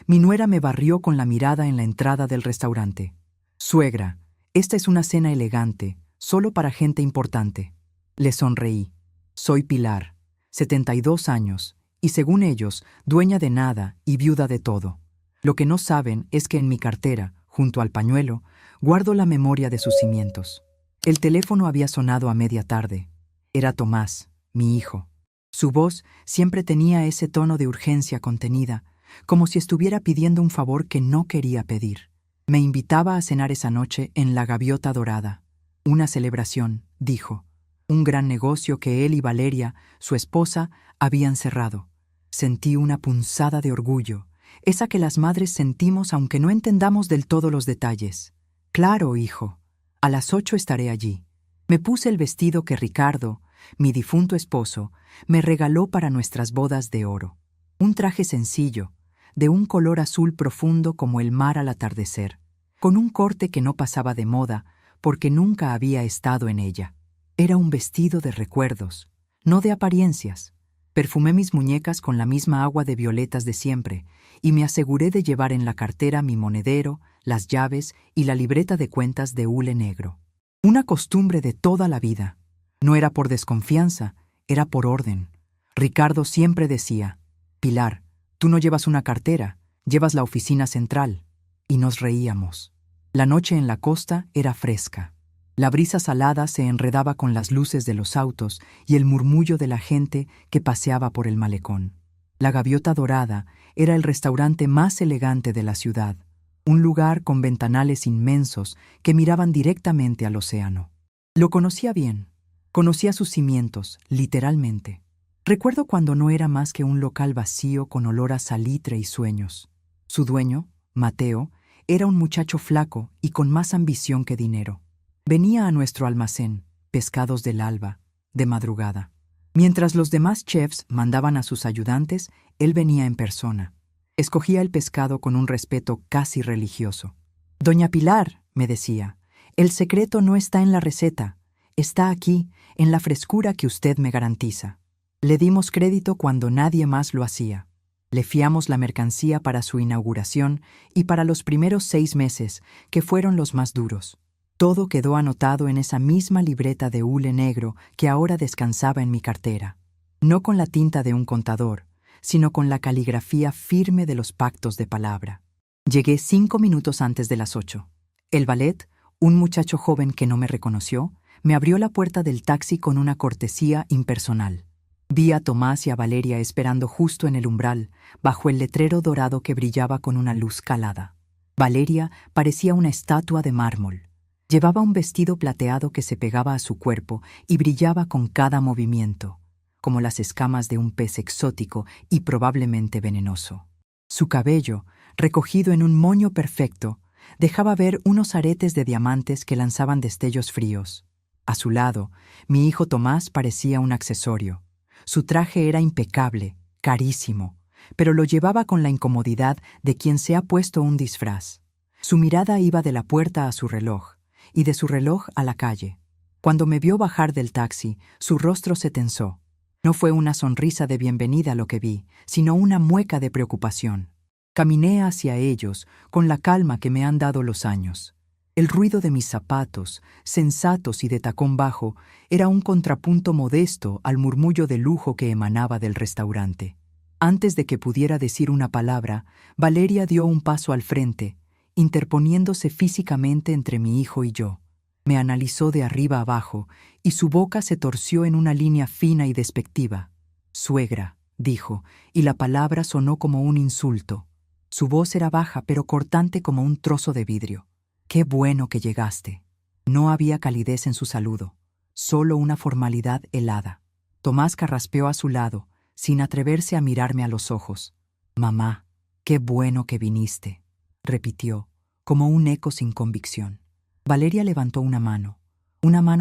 Mi nuera me barrió con la mirada en la entrada del restaurante. «Suegra, esta es una cena elegante, solo para gente importante». Le sonreí. «Soy Pilar, 72 años, y según ellos, dueña de nada y viuda de todo. Lo que no saben es que en mi cartera, junto al pañuelo, guardo la memoria de sus cimientos». El teléfono había sonado a media tarde. Era Tomás, mi hijo. Su voz siempre tenía ese tono de urgencia contenida, como si estuviera pidiendo un favor que no quería pedir. Me invitaba a cenar esa noche en La Gaviota Dorada. Una celebración, dijo. Un gran negocio que él y Valeria, su esposa, habían cerrado. Sentí una punzada de orgullo, esa que las madres sentimos aunque no entendamos del todo los detalles. «Claro, hijo. A las 8 estaré allí». Me puse el vestido que Ricardo, mi difunto esposo, me regaló para nuestras bodas de oro. Un traje sencillo, de un color azul profundo como el mar al atardecer, con un corte que no pasaba de moda porque nunca había estado en ella. Era un vestido de recuerdos, no de apariencias. Perfumé mis muñecas con la misma agua de violetas de siempre y me aseguré de llevar en la cartera mi monedero, las llaves y la libreta de cuentas de hule negro. Una costumbre de toda la vida. No era por desconfianza, era por orden. Ricardo siempre decía: «Pilar, tú no llevas una cartera, llevas la oficina central». Y nos reíamos. La noche en la costa era fresca. La brisa salada se enredaba con las luces de los autos y el murmullo de la gente que paseaba por el malecón. La Gaviota Dorada era el restaurante más elegante de la ciudad, un lugar con ventanales inmensos que miraban directamente al océano. Lo conocía bien. Conocía sus cimientos, literalmente. Recuerdo cuando no era más que un local vacío con olor a salitre y sueños. Su dueño, Mateo, era un muchacho flaco y con más ambición que dinero. Venía a nuestro almacén, pescados del alba, de madrugada. Mientras los demás chefs mandaban a sus ayudantes, él venía en persona. Escogía el pescado con un respeto casi religioso. «Doña Pilar», me decía, «el secreto no está en la receta, está aquí, en la frescura que usted me garantiza». Le dimos crédito cuando nadie más lo hacía. Le fiamos la mercancía para su inauguración y para los primeros 6 meses, que fueron los más duros. Todo quedó anotado en esa misma libreta de hule negro que ahora descansaba en mi cartera. No con la tinta de un contador, sino con la caligrafía firme de los pactos de palabra. Llegué 5 minutos antes de las 8. El valet, un muchacho joven que no me reconoció, me abrió la puerta del taxi con una cortesía impersonal. Vi a Tomás y a Valeria esperando justo en el umbral, bajo el letrero dorado que brillaba con una luz calada. Valeria parecía una estatua de mármol. Llevaba un vestido plateado que se pegaba a su cuerpo y brillaba con cada movimiento, como las escamas de un pez exótico y probablemente venenoso. Su cabello, recogido en un moño perfecto, dejaba ver unos aretes de diamantes que lanzaban destellos fríos. A su lado, mi hijo Tomás parecía un accesorio. Su traje era impecable, carísimo, pero lo llevaba con la incomodidad de quien se ha puesto un disfraz. Su mirada iba de la puerta a su reloj, y de su reloj a la calle. Cuando me vio bajar del taxi, su rostro se tensó. No fue una sonrisa de bienvenida lo que vi, sino una mueca de preocupación. Caminé hacia ellos con la calma que me han dado los años. El ruido de mis zapatos, sensatos y de tacón bajo, era un contrapunto modesto al murmullo de lujo que emanaba del restaurante. Antes de que pudiera decir una palabra, Valeria dio un paso al frente, interponiéndose físicamente entre mi hijo y yo. Me analizó de arriba abajo y su boca se torció en una línea fina y despectiva. «Suegra», dijo, y la palabra sonó como un insulto. Su voz era baja pero cortante como un trozo de vidrio. «Qué bueno que llegaste». No había calidez en su saludo, solo una formalidad helada. Tomás carraspeó a su lado, sin atreverse a mirarme a los ojos. «Mamá, qué bueno que viniste», repitió, como un eco sin convicción. Valeria levantó una mano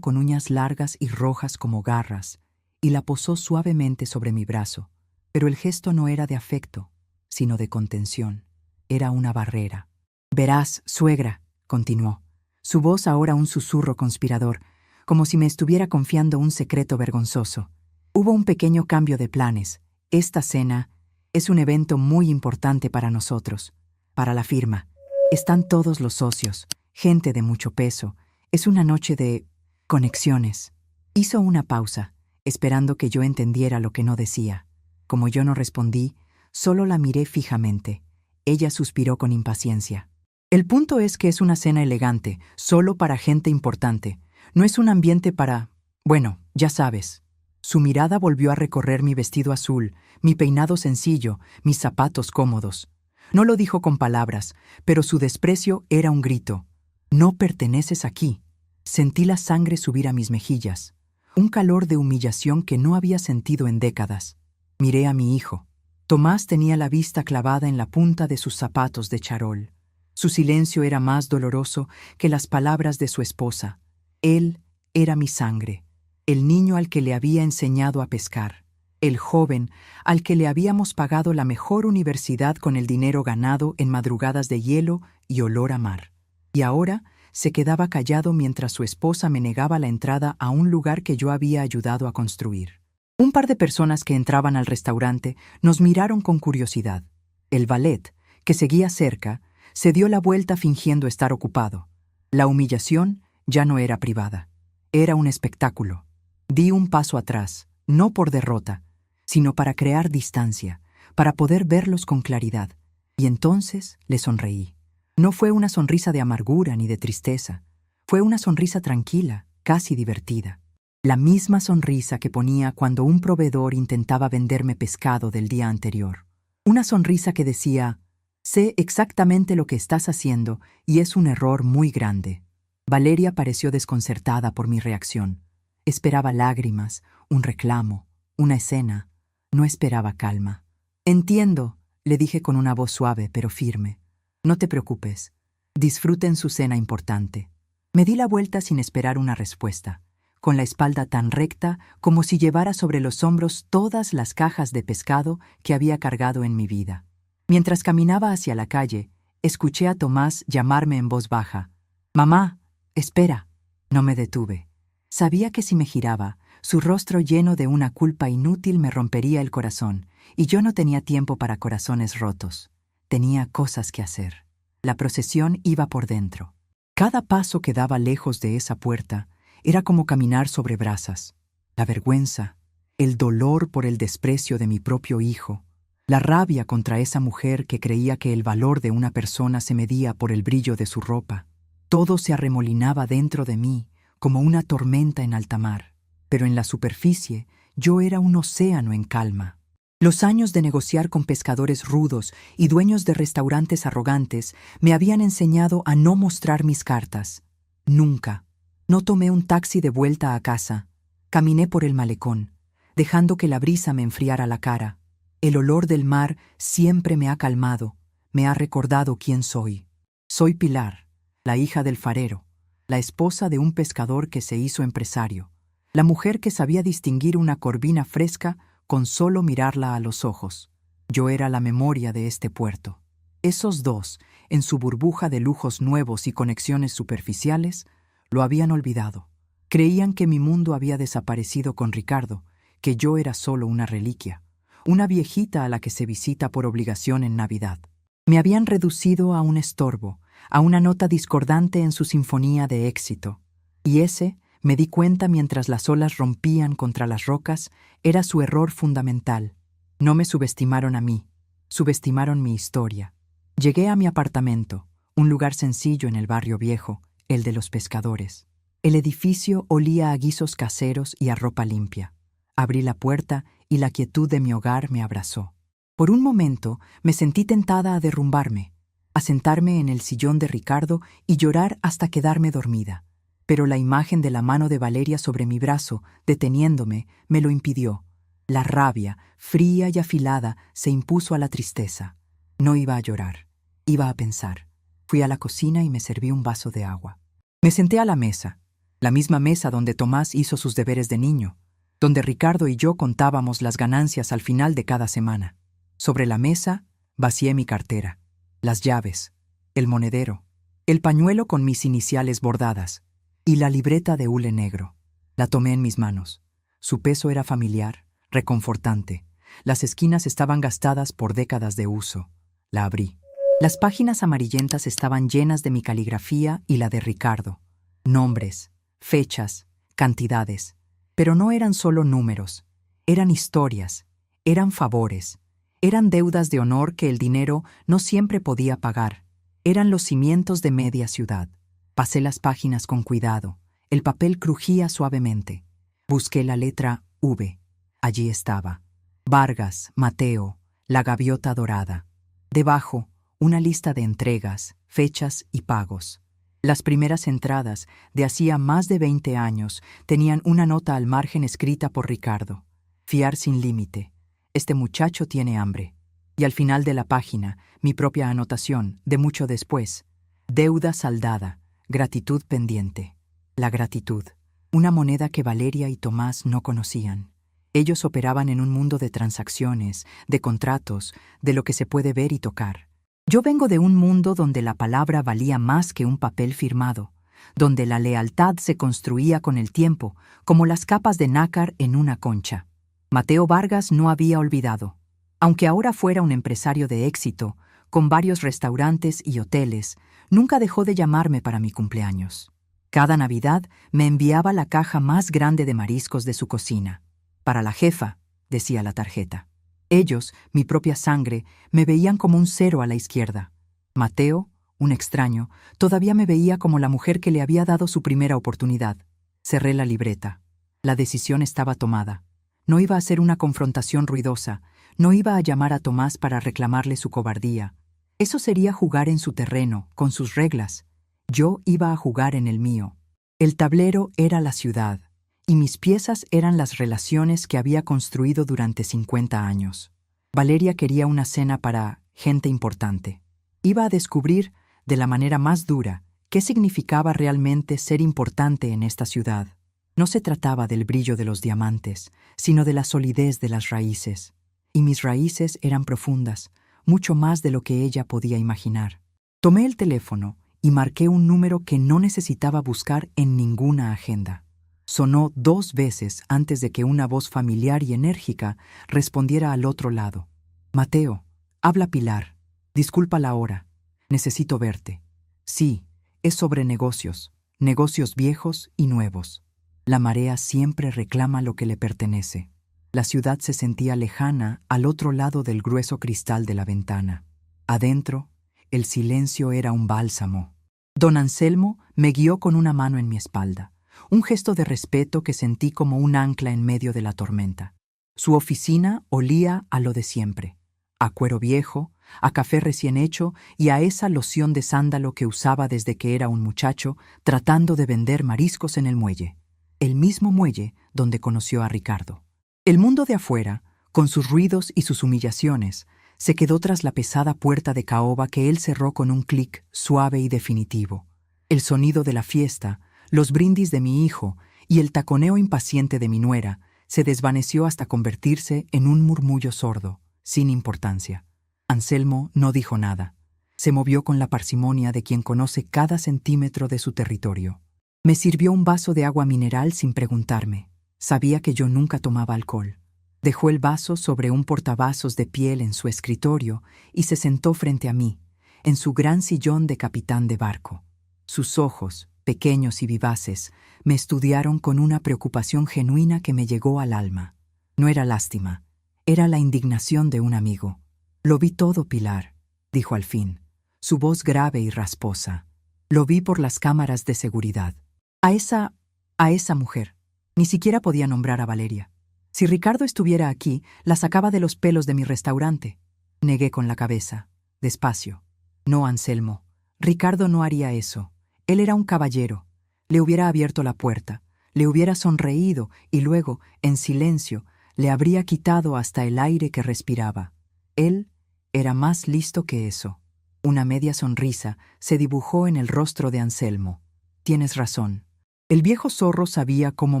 con uñas largas y rojas como garras, y la posó suavemente sobre mi brazo, pero el gesto no era de afecto, sino de contención. Era una barrera. «Verás, suegra», continuó, su voz ahora un susurro conspirador, como si me estuviera confiando un secreto vergonzoso. «Hubo un pequeño cambio de planes. Esta cena Es un evento muy importante para nosotros, para la firma. Están todos los socios, gente de mucho peso. Es una noche de conexiones. Hizo una pausa, esperando que yo entendiera lo que no decía. Como yo no respondí, solo la miré fijamente. Ella suspiró con impaciencia. El punto es que es una cena elegante, solo para gente importante. No es un ambiente para... Bueno, ya sabes. Su mirada volvió a recorrer mi vestido azul, mi peinado sencillo, mis zapatos cómodos. No lo dijo con palabras, pero su desprecio era un grito. No perteneces aquí. Sentí la sangre subir a mis mejillas, un calor de humillación que no había sentido en décadas. Miré a mi hijo. Tomás tenía la vista clavada en la punta de sus zapatos de charol. Su silencio era más doloroso que las palabras de su esposa. Él era mi sangre, el niño al que le había enseñado a pescar, el joven al que le habíamos pagado la mejor universidad con el dinero ganado en madrugadas de hielo y olor a mar. Y ahora se quedaba callado mientras su esposa me negaba la entrada a un lugar que yo había ayudado a construir. Un par de personas que entraban al restaurante nos miraron con curiosidad. El valet, que seguía cerca, se dio la vuelta fingiendo estar ocupado. La humillación ya no era privada. Era un espectáculo. Di un paso atrás, no por derrota, sino para crear distancia, para poder verlos con claridad. Y entonces le sonreí. No fue una sonrisa de amargura ni de tristeza. Fue una sonrisa tranquila, casi divertida. La misma sonrisa que ponía cuando un proveedor intentaba venderme pescado del día anterior. Una sonrisa que decía: sé exactamente lo que estás haciendo y es un error muy grande. Valeria pareció desconcertada por mi reacción. Esperaba lágrimas, un reclamo, una escena. No esperaba calma. Entiendo, le dije con una voz suave pero firme. No te preocupes. Disfruten su cena importante. Me di la vuelta sin esperar una respuesta, con la espalda tan recta como si llevara sobre los hombros todas las cajas de pescado que había cargado en mi vida. Mientras caminaba hacia la calle, escuché a Tomás llamarme en voz baja. «Mamá, espera». No me detuve. Sabía que si me giraba, su rostro lleno de una culpa inútil me rompería el corazón, y yo no tenía tiempo para corazones rotos. Tenía cosas que hacer. La procesión iba por dentro. Cada paso que daba lejos de esa puerta era como caminar sobre brasas. La vergüenza, el dolor por el desprecio de mi propio hijo, la rabia contra esa mujer que creía que el valor de una persona se medía por el brillo de su ropa. Todo se arremolinaba dentro de mí como una tormenta en alta mar, pero en la superficie yo era un océano en calma. Los años de negociar con pescadores rudos y dueños de restaurantes arrogantes me habían enseñado a no mostrar mis cartas. Nunca. No tomé un taxi de vuelta a casa. Caminé por el malecón, dejando que la brisa me enfriara la cara. El olor del mar siempre me ha calmado, me ha recordado quién soy. Soy Pilar, la hija del farero, la esposa de un pescador que se hizo empresario, la mujer que sabía distinguir una corvina fresca con solo mirarla a los ojos. Yo era la memoria de este puerto. Esos dos, en su burbuja de lujos nuevos y conexiones superficiales, lo habían olvidado. Creían que mi mundo había desaparecido con Ricardo, que yo era solo una reliquia, una viejita a la que se visita por obligación en Navidad. Me habían reducido a un estorbo, a una nota discordante en su sinfonía de éxito. Y ese, me di cuenta mientras las olas rompían contra las rocas, era su error fundamental. No me subestimaron a mí, subestimaron mi historia. Llegué a mi apartamento, un lugar sencillo en el barrio viejo, el de los pescadores. El edificio olía a guisos caseros y a ropa limpia. Abrí la puerta y la quietud de mi hogar me abrazó. Por un momento me sentí tentada a derrumbarme, a sentarme en el sillón de Ricardo y llorar hasta quedarme dormida. Pero la imagen de la mano de Valeria sobre mi brazo, deteniéndome, me lo impidió. La rabia, fría y afilada, se impuso a la tristeza. No iba a llorar, iba a pensar. Fui a la cocina y me serví un vaso de agua. Me senté a la mesa, la misma mesa donde Tomás hizo sus deberes de niño, donde Ricardo y yo contábamos las ganancias al final de cada semana. Sobre la mesa, vacié mi cartera, las llaves, el monedero, el pañuelo con mis iniciales bordadas y la libreta de hule negro. La tomé en mis manos. Su peso era familiar, reconfortante. Las esquinas estaban gastadas por décadas de uso. La abrí. Las páginas amarillentas estaban llenas de mi caligrafía y la de Ricardo. Nombres, fechas, cantidades. Pero no eran solo números. Eran historias, eran favores, eran deudas de honor que el dinero no siempre podía pagar. Eran los cimientos de media ciudad. Pasé las páginas con cuidado. El papel crujía suavemente. Busqué la letra V. Allí estaba. Vargas, Mateo, la gaviota dorada. Debajo, una lista de entregas, fechas y pagos. Las primeras entradas, de hacía más de 20 años, tenían una nota al margen escrita por Ricardo. Fiar sin límite. Este muchacho tiene hambre. Y al final de la página, mi propia anotación, de mucho después. Deuda saldada, gratitud pendiente. La gratitud. Una moneda que Valeria y Tomás no conocían. Ellos operaban en un mundo de transacciones, de contratos, de lo que se puede ver y tocar. Yo vengo de un mundo donde la palabra valía más que un papel firmado, donde la lealtad se construía con el tiempo, como las capas de nácar en una concha. Mateo Vargas no había olvidado. Aunque ahora fuera un empresario de éxito, con varios restaurantes y hoteles, nunca dejó de llamarme para mi cumpleaños. Cada Navidad me enviaba la caja más grande de mariscos de su cocina. Para la jefa, decía la tarjeta. Ellos, mi propia sangre, me veían como un 0 a la izquierda. Mateo, un extraño, todavía me veía como la mujer que le había dado su primera oportunidad. Cerré la libreta. La decisión estaba tomada. No iba a ser una confrontación ruidosa, no iba a llamar a Tomás para reclamarle su cobardía. Eso sería jugar en su terreno, con sus reglas. Yo iba a jugar en el mío. El tablero era la ciudad, y mis piezas eran las relaciones que había construido durante 50 años. Valeria quería una cena para gente importante. Iba a descubrir, de la manera más dura, qué significaba realmente ser importante en esta ciudad. No se trataba del brillo de los diamantes, sino de la solidez de las raíces. Y mis raíces eran profundas, mucho más de lo que ella podía imaginar. Tomé el teléfono y marqué un número que no necesitaba buscar en ninguna agenda. Sonó 2 veces antes de que una voz familiar y enérgica respondiera al otro lado. «Mateo, habla Pilar. Disculpa la hora. Necesito verte. Sí, es sobre negocios, negocios viejos y nuevos. La marea siempre reclama lo que le pertenece». La ciudad se sentía lejana al otro lado del grueso cristal de la ventana. Adentro, el silencio era un bálsamo. Don Anselmo me guió con una mano en mi espalda, un gesto de respeto que sentí como un ancla en medio de la tormenta. Su oficina olía a lo de siempre, a cuero viejo, a café recién hecho y a esa loción de sándalo que usaba desde que era un muchacho tratando de vender mariscos en el muelle, el mismo muelle donde conoció a Ricardo. El mundo de afuera, con sus ruidos y sus humillaciones, se quedó tras la pesada puerta de caoba que él cerró con un clic suave y definitivo. El sonido de la fiesta, los brindis de mi hijo y el taconeo impaciente de mi nuera se desvaneció hasta convertirse en un murmullo sordo, sin importancia. Anselmo no dijo nada. Se movió con la parsimonia de quien conoce cada centímetro de su territorio. Me sirvió un vaso de agua mineral sin preguntarme. Sabía que yo nunca tomaba alcohol. Dejó el vaso sobre un portavasos de piel en su escritorio y se sentó frente a mí, en su gran sillón de capitán de barco. Sus ojos, pequeños y vivaces, me estudiaron con una preocupación genuina que me llegó al alma. No era lástima, era la indignación de un amigo. «Lo vi todo, Pilar», dijo al fin, su voz grave y rasposa. «Lo vi por las cámaras de seguridad. A esa mujer. Ni siquiera podía nombrar a Valeria. Si Ricardo estuviera aquí, la sacaba de los pelos de mi restaurante». Negué con la cabeza, despacio. «No, Anselmo. Ricardo no haría eso. Él era un caballero. Le hubiera abierto la puerta, le hubiera sonreído y luego, en silencio, le habría quitado hasta el aire que respiraba. Él era más listo que eso». Una media sonrisa se dibujó en el rostro de Anselmo. «Tienes razón. El viejo zorro sabía cómo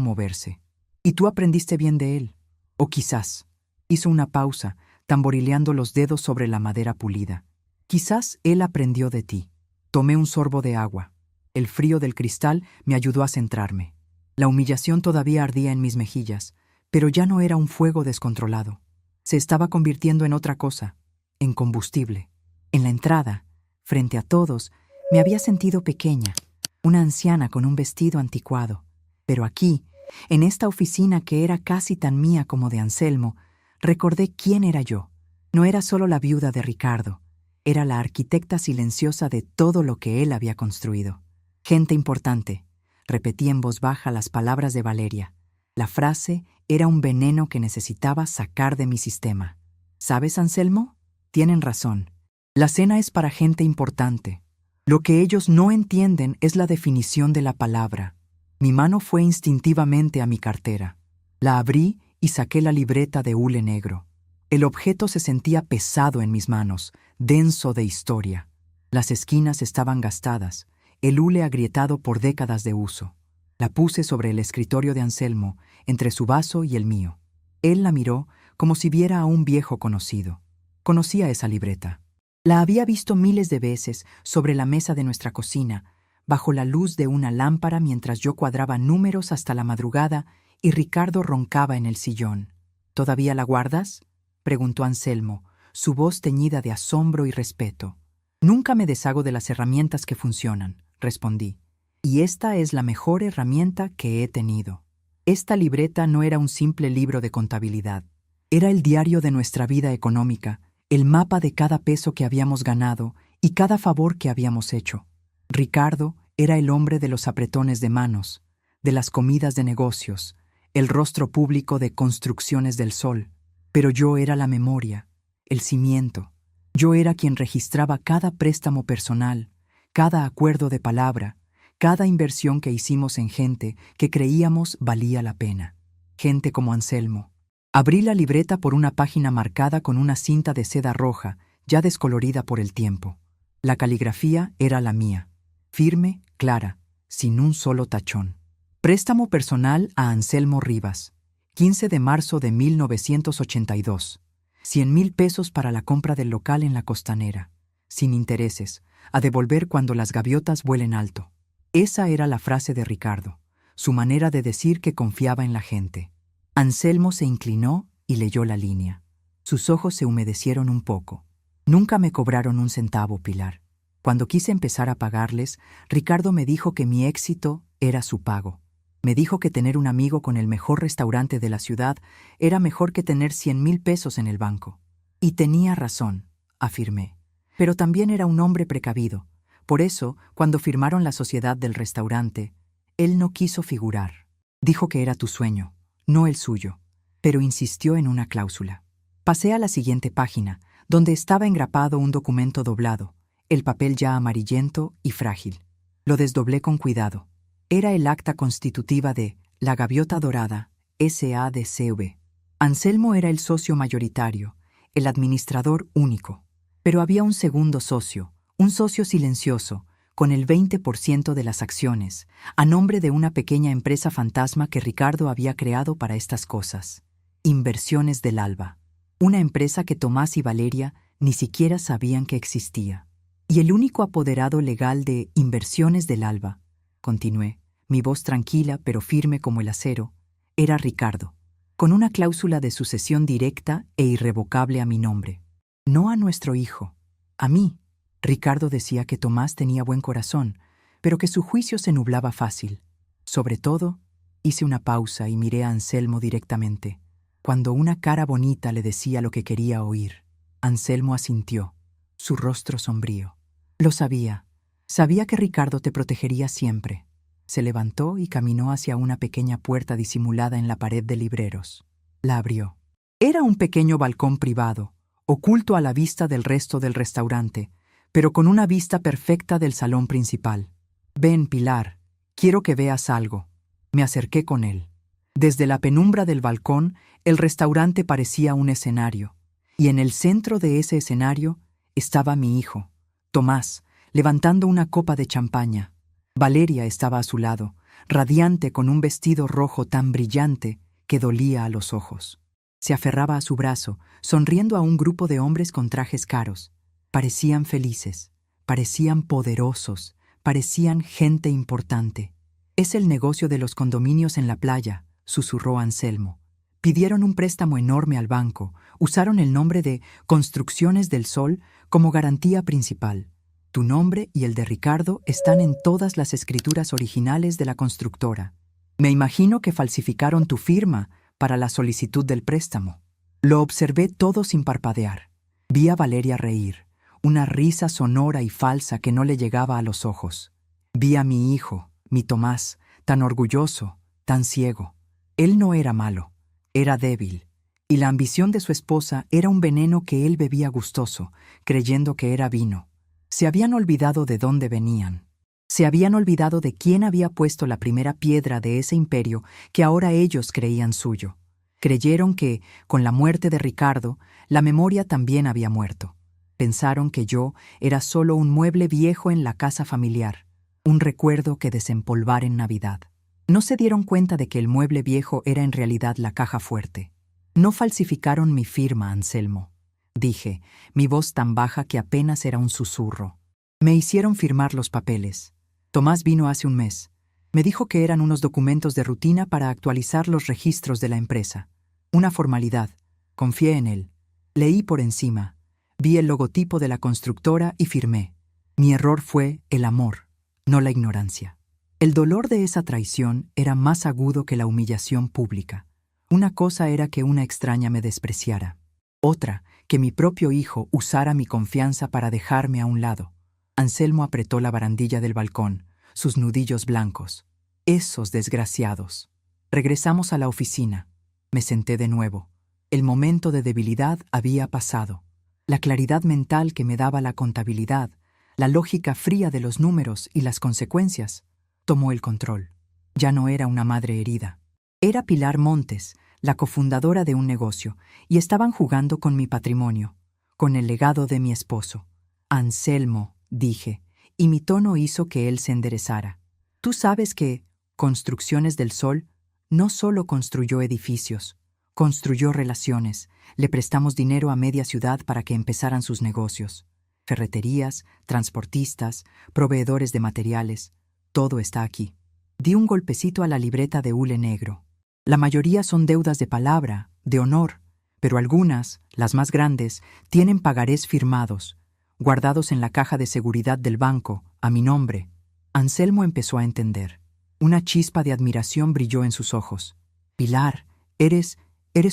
moverse. Y tú aprendiste bien de él. O quizás». Hizo una pausa, tamborileando los dedos sobre la madera pulida. «Quizás él aprendió de ti». Tomé un sorbo de agua. El frío del cristal me ayudó a centrarme. La humillación todavía ardía en mis mejillas, pero ya no era un fuego descontrolado. Se estaba convirtiendo en otra cosa, en combustible. En la entrada, frente a todos, me había sentido pequeña, una anciana con un vestido anticuado. Pero aquí, en esta oficina que era casi tan mía como de Anselmo, recordé quién era yo. No era solo la viuda de Ricardo, era la arquitecta silenciosa de todo lo que él había construido. Gente importante. Repetí en voz baja las palabras de Valeria. La frase era un veneno que necesitaba sacar de mi sistema. ¿Sabes, Anselmo? Tienen razón. La cena es para gente importante. Lo que ellos no entienden es la definición de la palabra. Mi mano fue instintivamente a mi cartera. La abrí y saqué la libreta de hule negro. El objeto se sentía pesado en mis manos, denso de historia. Las esquinas estaban gastadas, el hule agrietado por décadas de uso. La puse sobre el escritorio de Anselmo, entre su vaso y el mío. Él la miró como si viera a un viejo conocido. Conocía esa libreta. La había visto miles de veces sobre la mesa de nuestra cocina, bajo la luz de una lámpara mientras yo cuadraba números hasta la madrugada y Ricardo roncaba en el sillón. ¿Todavía la guardas?, preguntó Anselmo, su voz teñida de asombro y respeto. Nunca me deshago de las herramientas que funcionan, respondí. Y esta es la mejor herramienta que he tenido. Esta libreta no era un simple libro de contabilidad. Era el diario de nuestra vida económica, el mapa de cada peso que habíamos ganado y cada favor que habíamos hecho. Ricardo era el hombre de los apretones de manos, de las comidas de negocios, el rostro público de Construcciones del Sol. Pero yo era la memoria, el cimiento. Yo era quien registraba cada préstamo personal, cada acuerdo de palabra, cada inversión que hicimos en gente que creíamos valía la pena. Gente como Anselmo. Abrí la libreta por una página marcada con una cinta de seda roja, ya descolorida por el tiempo. La caligrafía era la mía, firme, clara, sin un solo tachón. Préstamo personal a Anselmo Rivas, 15 de marzo de 1982. 100,000 pesos para la compra del local en la Costanera, sin intereses, a devolver cuando las gaviotas vuelen alto. Esa era la frase de Ricardo, su manera de decir que confiaba en la gente. Anselmo se inclinó y leyó la línea. Sus ojos se humedecieron un poco. Nunca me cobraron un centavo, Pilar. Cuando quise empezar a pagarles, Ricardo me dijo que mi éxito era su pago. Me dijo que tener un amigo con el mejor restaurante de la ciudad era mejor que tener 100,000 pesos en el banco. Y tenía razón, afirmé. Pero también era un hombre precavido. Por eso, cuando firmaron la sociedad del restaurante, él no quiso figurar. Dijo que era tu sueño, no el suyo, pero insistió en una cláusula. Pasé a la siguiente página, donde estaba engrapado un documento doblado, el papel ya amarillento y frágil. Lo desdoblé con cuidado. Era el acta constitutiva de La Gaviota Dorada, S.A.D.C.V. Anselmo era el socio mayoritario, el administrador único. Pero había un segundo socio, un socio silencioso, con el 20% de las acciones, a nombre de una pequeña empresa fantasma que Ricardo había creado para estas cosas. Inversiones del Alba. Una empresa que Tomás y Valeria ni siquiera sabían que existía. Y el único apoderado legal de Inversiones del Alba, continué, mi voz tranquila pero firme como el acero, era Ricardo, con una cláusula de sucesión directa e irrevocable a mi nombre. No a nuestro hijo, a mí. Ricardo decía que Tomás tenía buen corazón, pero que su juicio se nublaba fácil. Sobre todo, hice una pausa y miré a Anselmo directamente, cuando una cara bonita le decía lo que quería oír. Anselmo asintió, su rostro sombrío. Lo sabía. Sabía que Ricardo te protegería siempre. Se levantó y caminó hacia una pequeña puerta disimulada en la pared de libreros. La abrió. Era un pequeño balcón privado, oculto a la vista del resto del restaurante, pero con una vista perfecta del salón principal. Ven, Pilar, quiero que veas algo. Me acerqué con él. Desde la penumbra del balcón, el restaurante parecía un escenario, y en el centro de ese escenario estaba mi hijo, Tomás, levantando una copa de champaña. Valeria estaba a su lado, radiante con un vestido rojo tan brillante que dolía a los ojos. Se aferraba a su brazo, sonriendo a un grupo de hombres con trajes caros. Parecían felices, parecían poderosos, parecían gente importante. Es el negocio de los condominios en la playa, susurró Anselmo. Pidieron un préstamo enorme al banco, usaron el nombre de Construcciones del Sol como garantía principal. Tu nombre y el de Ricardo están en todas las escrituras originales de la constructora. Me imagino que falsificaron tu firma para la solicitud del préstamo. Lo observé todo sin parpadear. Vi a Valeria reír, una risa sonora y falsa que no le llegaba a los ojos. Vi a mi hijo, mi Tomás, tan orgulloso, tan ciego. Él no era malo, era débil, y la ambición de su esposa era un veneno que él bebía gustoso, creyendo que era vino. Se habían olvidado de dónde venían. Se habían olvidado de quién había puesto la primera piedra de ese imperio que ahora ellos creían suyo. Creyeron que, con la muerte de Ricardo, la memoria también había muerto. Pensaron que yo era solo un mueble viejo en la casa familiar, un recuerdo que desempolvar en Navidad. No se dieron cuenta de que el mueble viejo era en realidad la caja fuerte. No falsificaron mi firma, Anselmo, dije, mi voz tan baja que apenas era un susurro. Me hicieron firmar los papeles. Tomás vino hace un mes. Me dijo que eran unos documentos de rutina para actualizar los registros de la empresa. Una formalidad. Confié en él. Leí por encima. Vi el logotipo de la constructora y firmé. Mi error fue el amor, no la ignorancia. El dolor de esa traición era más agudo que la humillación pública. Una cosa era que una extraña me despreciara. Otra, que mi propio hijo usara mi confianza para dejarme a un lado. Anselmo apretó la barandilla del balcón, sus nudillos blancos. Esos desgraciados. Regresamos a la oficina. Me senté de nuevo. El momento de debilidad había pasado. La claridad mental que me daba la contabilidad, la lógica fría de los números y las consecuencias, tomó el control. Ya no era una madre herida. Era Pilar Montes, la cofundadora de un negocio, y estaban jugando con mi patrimonio, con el legado de mi esposo. Anselmo, dije, y mi tono hizo que él se enderezara. Tú sabes que Construcciones del Sol no solo construyó edificios, construyó relaciones. Le prestamos dinero a media ciudad para que empezaran sus negocios. Ferreterías, transportistas, proveedores de materiales. Todo está aquí. Di un golpecito a la libreta de hule negro. La mayoría son deudas de palabra, de honor, pero algunas, las más grandes, tienen pagarés firmados, guardados en la caja de seguridad del banco, a mi nombre. Anselmo empezó a entender. Una chispa de admiración brilló en sus ojos. Pilar, eres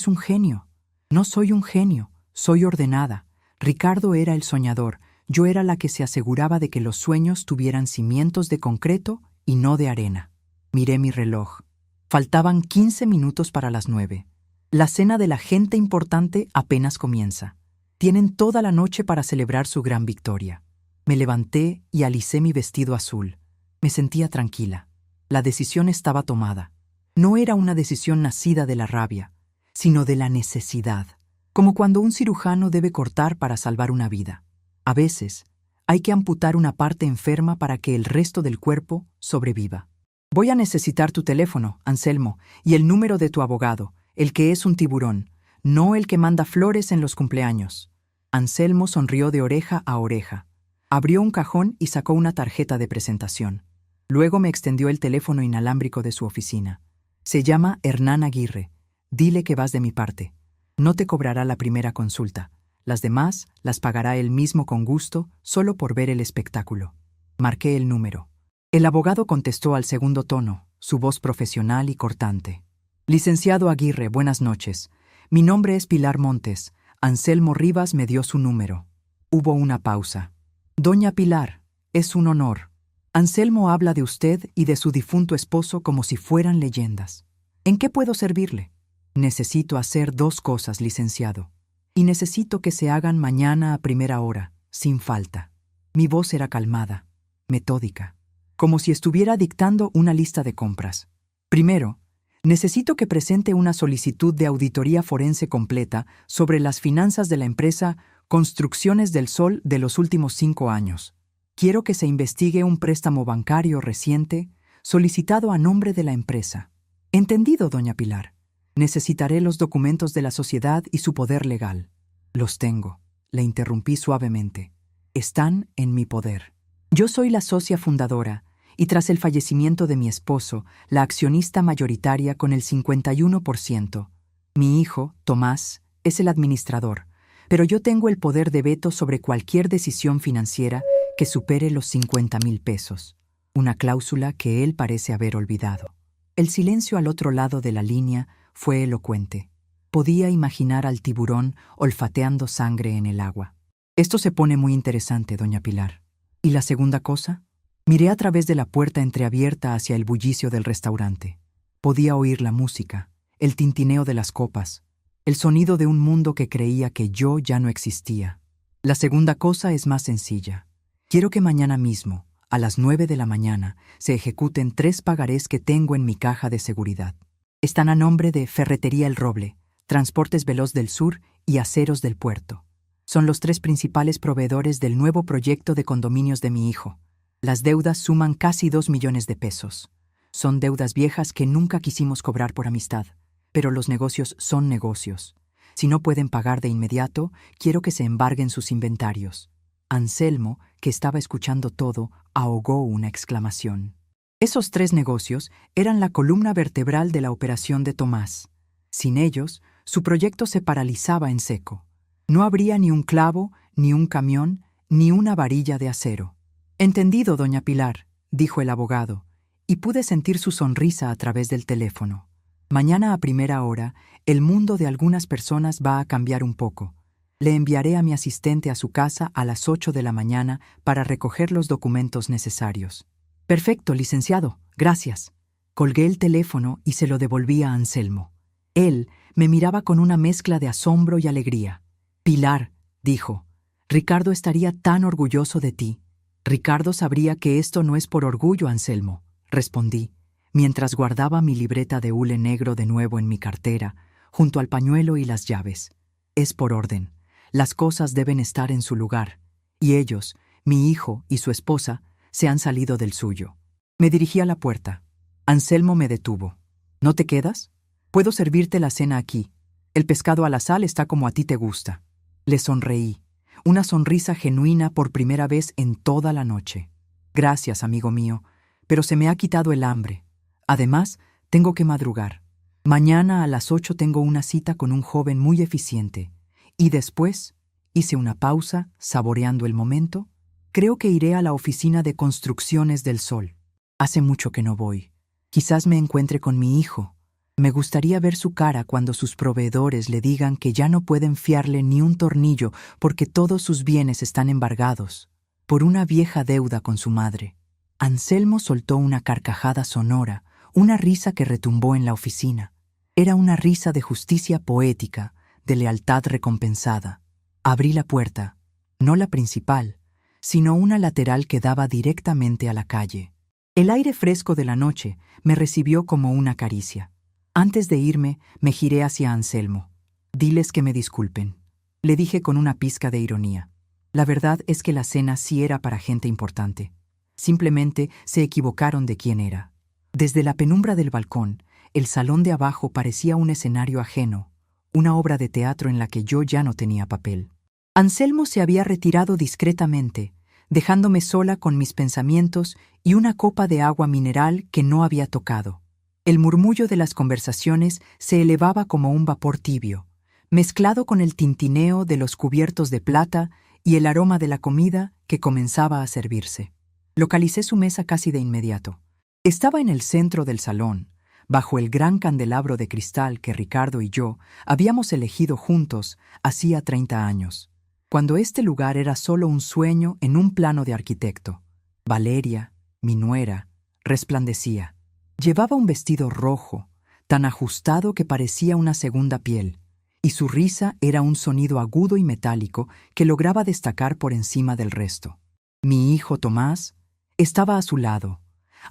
un genio. No soy un genio, soy ordenada. Ricardo era el soñador, yo era la que se aseguraba de que los sueños tuvieran cimientos de concreto y no de arena. Miré mi reloj. Faltaban 15 minutos para las 9. La cena de la gente importante apenas comienza. Tienen toda la noche para celebrar su gran victoria. Me levanté y alicé mi vestido azul. Me sentía tranquila. La decisión estaba tomada. No era una decisión nacida de la rabia, sino de la necesidad, como cuando un cirujano debe cortar para salvar una vida. A veces, hay que amputar una parte enferma para que el resto del cuerpo sobreviva. Voy a necesitar tu teléfono, Anselmo, y el número de tu abogado, el que es un tiburón, no el que manda flores en los cumpleaños. Anselmo sonrió de oreja a oreja. Abrió un cajón y sacó una tarjeta de presentación. Luego me extendió el teléfono inalámbrico de su oficina. Se llama Hernán Aguirre. Dile que vas de mi parte. No te cobrará la primera consulta. Las demás las pagará él mismo con gusto, solo por ver el espectáculo. Marqué el número. El abogado contestó al segundo tono, su voz profesional y cortante. Licenciado Aguirre, buenas noches. Mi nombre es Pilar Montes. Anselmo Rivas me dio su número. Hubo una pausa. Doña Pilar, es un honor. Anselmo habla de usted y de su difunto esposo como si fueran leyendas. ¿En qué puedo servirle? Necesito hacer 2 cosas, licenciado. Y necesito que se hagan mañana a primera hora, sin falta. Mi voz era calmada, metódica, como si estuviera dictando una lista de compras. Primero, necesito que presente una solicitud de auditoría forense completa sobre las finanzas de la empresa Construcciones del Sol de los últimos 5 años. Quiero que se investigue un préstamo bancario reciente solicitado a nombre de la empresa. Entendido, doña Pilar. Necesitaré los documentos de la sociedad y su poder legal. Los tengo, le interrumpí suavemente. Están en mi poder. Yo soy la socia fundadora y tras el fallecimiento de mi esposo, la accionista mayoritaria con el 51%. Mi hijo, Tomás, es el administrador, pero yo tengo el poder de veto sobre cualquier decisión financiera que supere los 50,000 pesos, una cláusula que él parece haber olvidado. El silencio al otro lado de la línea fue elocuente. Podía imaginar al tiburón olfateando sangre en el agua. Esto se pone muy interesante, doña Pilar. ¿Y la segunda cosa? Miré a través de la puerta entreabierta hacia el bullicio del restaurante. Podía oír la música, el tintineo de las copas, el sonido de un mundo que creía que yo ya no existía. La segunda cosa es más sencilla. Quiero que mañana mismo, a las 9 de la mañana, se ejecuten 3 pagarés que tengo en mi caja de seguridad. Están a nombre de Ferretería El Roble, Transportes Veloz del Sur y Aceros del Puerto. Son los 3 principales proveedores del nuevo proyecto de condominios de mi hijo. Las deudas suman casi 2 millones de pesos. Son deudas viejas que nunca quisimos cobrar por amistad, pero los negocios son negocios. Si no pueden pagar de inmediato, quiero que se embarguen sus inventarios. Anselmo, que estaba escuchando todo, ahogó una exclamación. Esos 3 negocios eran la columna vertebral de la operación de Tomás. Sin ellos, su proyecto se paralizaba en seco. No habría ni un clavo, ni un camión, ni una varilla de acero. «Entendido, doña Pilar», dijo el abogado, y pude sentir su sonrisa a través del teléfono. Mañana a primera hora, el mundo de algunas personas va a cambiar un poco. Le enviaré a mi asistente a su casa a las 8 de la mañana para recoger los documentos necesarios. Perfecto, licenciado, gracias. Colgué el teléfono y se lo devolví a Anselmo. Él me miraba con una mezcla de asombro y alegría. Pilar, dijo, Ricardo estaría tan orgulloso de ti. Ricardo sabría que esto no es por orgullo, Anselmo, respondí, mientras guardaba mi libreta de hule negro de nuevo en mi cartera, junto al pañuelo y las llaves. Es por orden. Las cosas deben estar en su lugar, y ellos, mi hijo y su esposa, se han salido del suyo. Me dirigí a la puerta. Anselmo me detuvo. ¿No te quedas? Puedo servirte la cena aquí. El pescado a la sal está como a ti te gusta. Le sonreí, una sonrisa genuina por primera vez en toda la noche. Gracias, amigo mío, pero se me ha quitado el hambre. Además, tengo que madrugar. Mañana a las 8 tengo una cita con un joven muy eficiente. Y después, hice una pausa, saboreando el momento, creo que iré a la oficina de Construcciones del Sol. Hace mucho que no voy. Quizás me encuentre con mi hijo. Me gustaría ver su cara cuando sus proveedores le digan que ya no pueden fiarle ni un tornillo porque todos sus bienes están embargados por una vieja deuda con su madre. Anselmo soltó una carcajada sonora, una risa que retumbó en la oficina. Era una risa de justicia poética, de lealtad recompensada. Abrí la puerta, no la principal, sino una lateral que daba directamente a la calle. El aire fresco de la noche me recibió como una caricia. Antes de irme, me giré hacia Anselmo. «Diles que me disculpen», le dije con una pizca de ironía. La verdad es que la cena sí era para gente importante. Simplemente se equivocaron de quién era. Desde la penumbra del balcón, el salón de abajo parecía un escenario ajeno, una obra de teatro en la que yo ya no tenía papel. Anselmo se había retirado discretamente, dejándome sola con mis pensamientos y una copa de agua mineral que no había tocado. El murmullo de las conversaciones se elevaba como un vapor tibio, mezclado con el tintineo de los cubiertos de plata y el aroma de la comida que comenzaba a servirse. Localicé su mesa casi de inmediato. Estaba en el centro del salón, bajo el gran candelabro de cristal que Ricardo y yo habíamos elegido juntos hacía 30 años, cuando este lugar era solo un sueño en un plano de arquitecto. Valeria, mi nuera, resplandecía. Llevaba un vestido rojo, tan ajustado que parecía una segunda piel, y su risa era un sonido agudo y metálico que lograba destacar por encima del resto. Mi hijo Tomás estaba a su lado,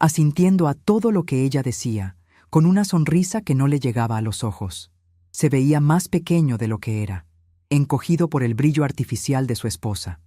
asintiendo a todo lo que ella decía, con una sonrisa que no le llegaba a los ojos. Se veía más pequeño de lo que era, encogido por el brillo artificial de su esposa.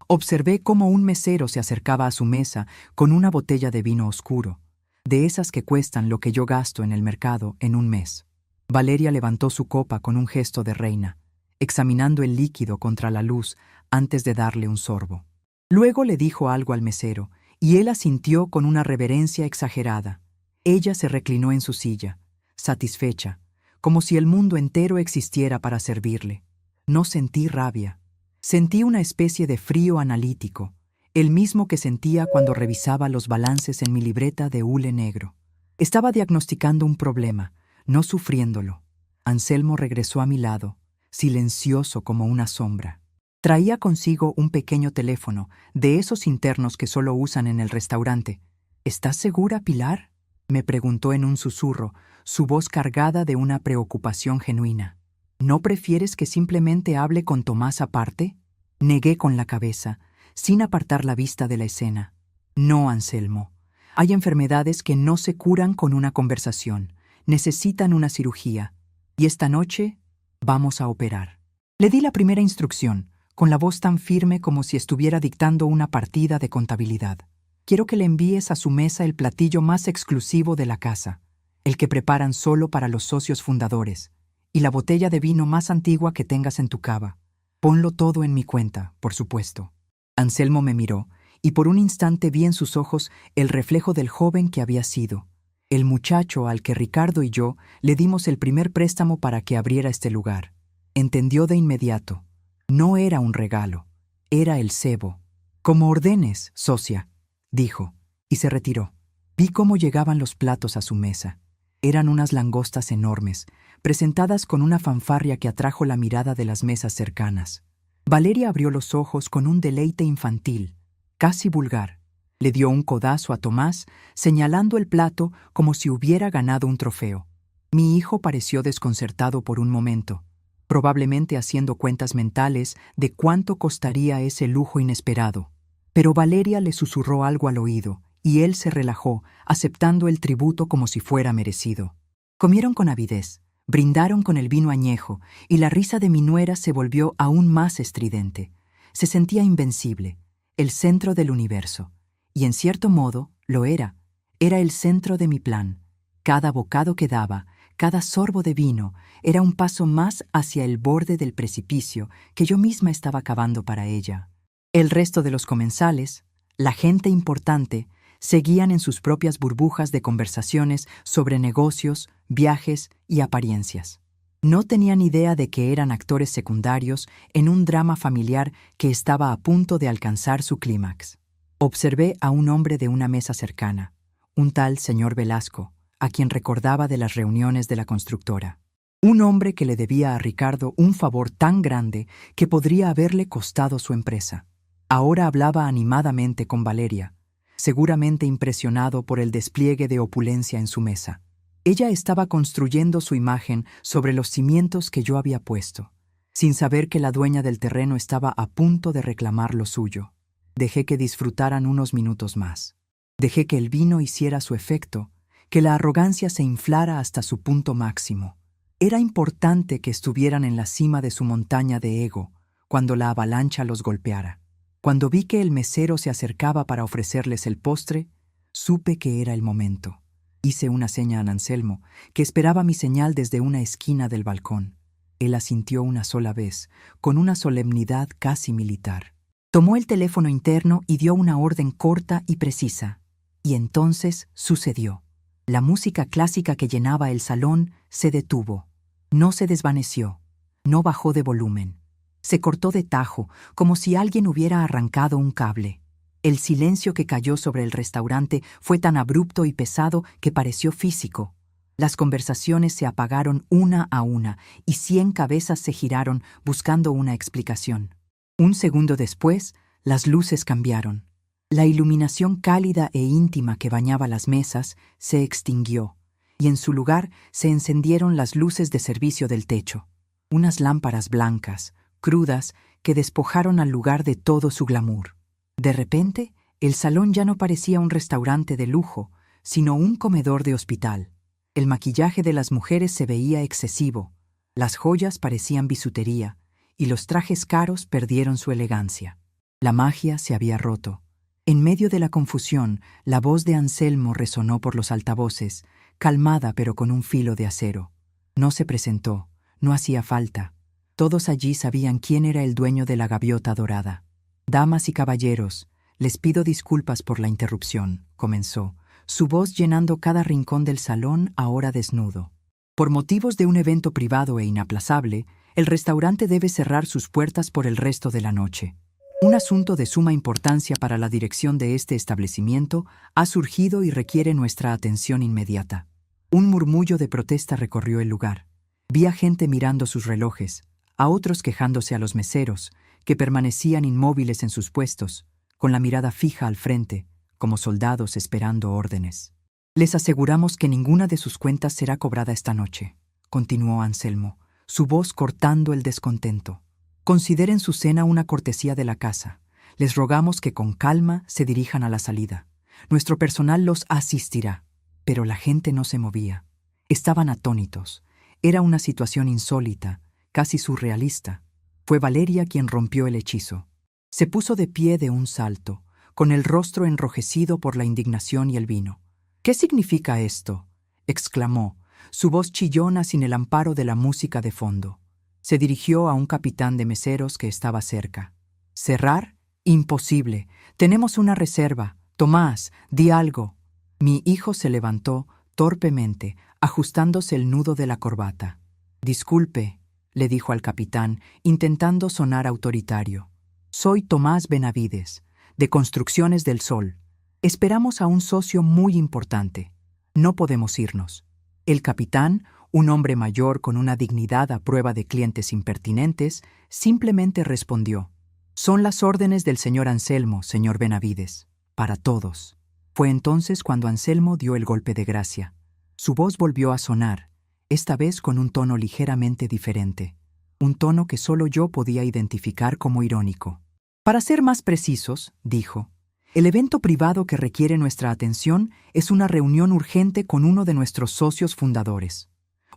Observé cómo un mesero se acercaba a su mesa con una botella de vino oscuro, de esas que cuestan lo que yo gasto en el mercado en un mes. Valeria levantó su copa con un gesto de reina, examinando el líquido contra la luz antes de darle un sorbo. Luego le dijo algo al mesero, y él asintió con una reverencia exagerada. Ella se reclinó en su silla, satisfecha, como si el mundo entero existiera para servirle. No sentí rabia. Sentí una especie de frío analítico, el mismo que sentía cuando revisaba los balances en mi libreta de hule negro. Estaba diagnosticando un problema, no sufriéndolo. Anselmo regresó a mi lado, silencioso como una sombra. Traía consigo un pequeño teléfono, de esos internos que solo usan en el restaurante. ¿Estás segura, Pilar?, me preguntó en un susurro, su voz cargada de una preocupación genuina. ¿No prefieres que simplemente hable con Tomás aparte? Negué con la cabeza, sin apartar la vista de la escena. No, Anselmo. Hay enfermedades que no se curan con una conversación. Necesitan una cirugía. Y esta noche vamos a operar. Le di la primera instrucción, con la voz tan firme como si estuviera dictando una partida de contabilidad. Quiero que le envíes a su mesa el platillo más exclusivo de la casa, el que preparan solo para los socios fundadores, y la botella de vino más antigua que tengas en tu cava. Ponlo todo en mi cuenta, por supuesto. Anselmo me miró, y por un instante vi en sus ojos el reflejo del joven que había sido, el muchacho al que Ricardo y yo le dimos el primer préstamo para que abriera este lugar. Entendió de inmediato. No era un regalo, era el cebo. «Como ordenes, socia», dijo, y se retiró. Vi cómo llegaban los platos a su mesa. Eran unas langostas enormes, presentadas con una fanfarria que atrajo la mirada de las mesas cercanas. Valeria abrió los ojos con un deleite infantil, casi vulgar. Le dio un codazo a Tomás, señalando el plato como si hubiera ganado un trofeo. Mi hijo pareció desconcertado por un momento, probablemente haciendo cuentas mentales de cuánto costaría ese lujo inesperado. Pero Valeria le susurró algo al oído, y él se relajó, aceptando el tributo como si fuera merecido. Comieron con avidez, brindaron con el vino añejo, y la risa de mi nuera se volvió aún más estridente. Se sentía invencible, el centro del universo. Y en cierto modo, lo era. Era el centro de mi plan. Cada bocado que daba, cada sorbo de vino, era un paso más hacia el borde del precipicio que yo misma estaba cavando para ella. El resto de los comensales, la gente importante, seguían en sus propias burbujas de conversaciones sobre negocios, viajes y apariencias. No tenían idea de que eran actores secundarios en un drama familiar que estaba a punto de alcanzar su clímax. Observé a un hombre de una mesa cercana, un tal señor Velasco, a quien recordaba de las reuniones de la constructora. Un hombre que le debía a Ricardo un favor tan grande que podría haberle costado su empresa. Ahora hablaba animadamente con Valeria, seguramente impresionado por el despliegue de opulencia en su mesa. Ella estaba construyendo su imagen sobre los cimientos que yo había puesto, sin saber que la dueña del terreno estaba a punto de reclamar lo suyo. Dejé que disfrutaran unos minutos más. Dejé que el vino hiciera su efecto, que la arrogancia se inflara hasta su punto máximo. Era importante que estuvieran en la cima de su montaña de ego cuando la avalancha los golpeara. Cuando vi que el mesero se acercaba para ofrecerles el postre, supe que era el momento. Hice una seña a Anselmo, que esperaba mi señal desde una esquina del balcón. Él asintió una sola vez, con una solemnidad casi militar. Tomó el teléfono interno y dio una orden corta y precisa. Y entonces sucedió. La música clásica que llenaba el salón se detuvo. No se desvaneció. No bajó de volumen. Se cortó de tajo, como si alguien hubiera arrancado un cable. El silencio que cayó sobre el restaurante fue tan abrupto y pesado que pareció físico. Las conversaciones se apagaron una a una y 100 cabezas se giraron buscando una explicación. Un segundo después, las luces cambiaron. La iluminación cálida e íntima que bañaba las mesas se extinguió, y en su lugar se encendieron las luces de servicio del techo, unas lámparas blancas, crudas, que despojaron al lugar de todo su glamour. De repente, el salón ya no parecía un restaurante de lujo, sino un comedor de hospital. El maquillaje de las mujeres se veía excesivo, las joyas parecían bisutería, y los trajes caros perdieron su elegancia. La magia se había roto. En medio de la confusión, la voz de Anselmo resonó por los altavoces, calmada pero con un filo de acero. No se presentó, no hacía falta. Todos allí sabían quién era el dueño de la gaviota dorada. «Damas y caballeros, les pido disculpas por la interrupción», comenzó, su voz llenando cada rincón del salón ahora desnudo. Por motivos de un evento privado e inaplazable, el restaurante debe cerrar sus puertas por el resto de la noche. Un asunto de suma importancia para la dirección de este establecimiento ha surgido y requiere nuestra atención inmediata. Un murmullo de protesta recorrió el lugar. Vi a gente mirando sus relojes, a otros quejándose a los meseros, que permanecían inmóviles en sus puestos, con la mirada fija al frente, como soldados esperando órdenes. Les aseguramos que ninguna de sus cuentas será cobrada esta noche, continuó Anselmo, su voz cortando el descontento. Consideren su cena una cortesía de la casa. Les rogamos que con calma se dirijan a la salida. Nuestro personal los asistirá. Pero la gente no se movía. Estaban atónitos. Era una situación insólita, casi surrealista. Fue Valeria quien rompió el hechizo. Se puso de pie de un salto, con el rostro enrojecido por la indignación y el vino. «¿Qué significa esto?», exclamó, su voz chillona sin el amparo de la música de fondo. Se dirigió a un capitán de meseros que estaba cerca. «¿Cerrar? Imposible. Tenemos una reserva. Tomás, di algo». Mi hijo se levantó torpemente, ajustándose el nudo de la corbata. «Disculpe», le dijo al capitán, intentando sonar autoritario. «Soy Tomás Benavides, de Construcciones del Sol. Esperamos a un socio muy importante. No podemos irnos». El capitán, un hombre mayor con una dignidad a prueba de clientes impertinentes, simplemente respondió: «Son las órdenes del señor Anselmo, señor Benavides, para todos». Fue entonces cuando Anselmo dio el golpe de gracia. Su voz volvió a sonar, esta vez con un tono ligeramente diferente, un tono que solo yo podía identificar como irónico. «Para ser más precisos», dijo, «el evento privado que requiere nuestra atención es una reunión urgente con uno de nuestros socios fundadores.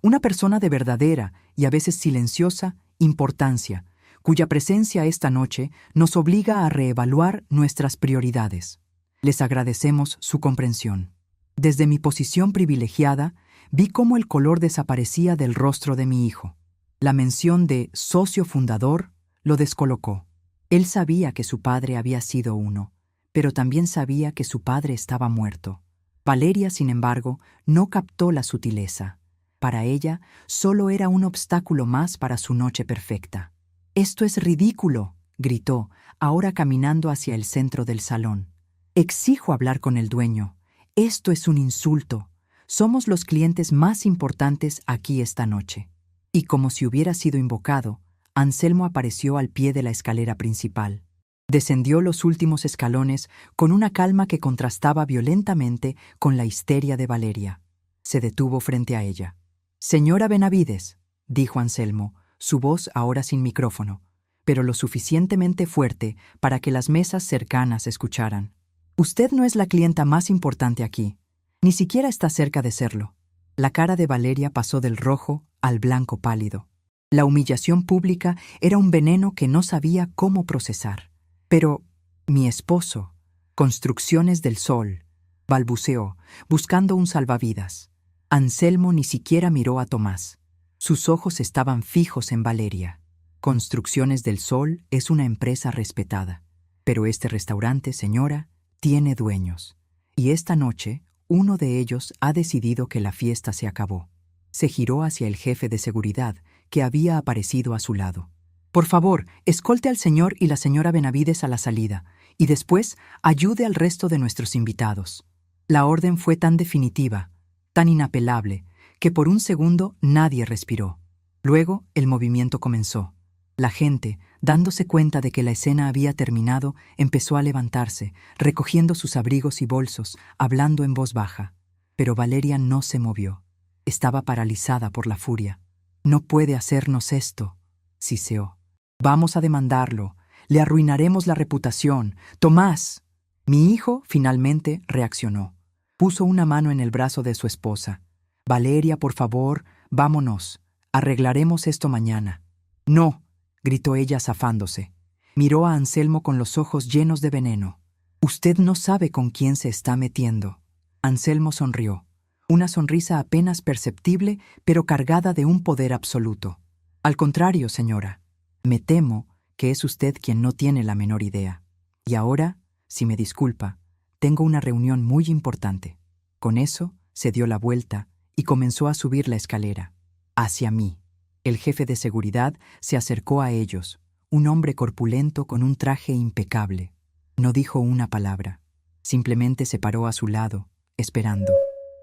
Una persona de verdadera y a veces silenciosa importancia, cuya presencia esta noche nos obliga a reevaluar nuestras prioridades. Les agradecemos su comprensión». Desde mi posición privilegiada, vi cómo el color desaparecía del rostro de mi hijo. La mención de socio fundador lo descolocó. Él sabía que su padre había sido uno, pero también sabía que su padre estaba muerto. Valeria, sin embargo, no captó la sutileza. Para ella, solo era un obstáculo más para su noche perfecta. «Esto es ridículo», gritó, ahora caminando hacia el centro del salón. «Exijo hablar con el dueño. Esto es un insulto. Somos los clientes más importantes aquí esta noche». Y como si hubiera sido invocado, Anselmo apareció al pie de la escalera principal. Descendió los últimos escalones con una calma que contrastaba violentamente con la histeria de Valeria. Se detuvo frente a ella. «Señora Benavides», dijo Anselmo, su voz ahora sin micrófono, pero lo suficientemente fuerte para que las mesas cercanas escucharan. «Usted no es la clienta más importante aquí. Ni siquiera está cerca de serlo». La cara de Valeria pasó del rojo al blanco pálido. La humillación pública era un veneno que no sabía cómo procesar. «Pero, mi esposo, Construcciones del Sol», balbuceó, buscando un salvavidas. Anselmo ni siquiera miró a Tomás. Sus ojos estaban fijos en Valeria. «Construcciones del Sol es una empresa respetada. Pero este restaurante, señora, tiene dueños. Y esta noche, uno de ellos ha decidido que la fiesta se acabó». Se giró hacia el jefe de seguridad, que había aparecido a su lado. «Por favor, escolte al señor y la señora Benavides a la salida, y después ayude al resto de nuestros invitados». La orden fue tan definitiva, tan inapelable, que por un segundo nadie respiró. Luego el movimiento comenzó. La gente, dándose cuenta de que la escena había terminado, empezó a levantarse, recogiendo sus abrigos y bolsos, hablando en voz baja. Pero Valeria no se movió. Estaba paralizada por la furia. «No puede hacernos esto», siseó. «Vamos a demandarlo. Le arruinaremos la reputación. Tomás». Mi hijo finalmente reaccionó. Puso una mano en el brazo de su esposa. «Valeria, por favor, vámonos. Arreglaremos esto mañana». «No», gritó ella zafándose. Miró a Anselmo con los ojos llenos de veneno. «Usted no sabe con quién se está metiendo». Anselmo sonrió. Una sonrisa apenas perceptible, pero cargada de un poder absoluto. «Al contrario, señora. Me temo que es usted quien no tiene la menor idea. Y ahora, si me disculpa, tengo una reunión muy importante». Con eso, se dio la vuelta y comenzó a subir la escalera. Hacia mí. El jefe de seguridad se acercó a ellos, un hombre corpulento con un traje impecable. No dijo una palabra. Simplemente se paró a su lado, esperando.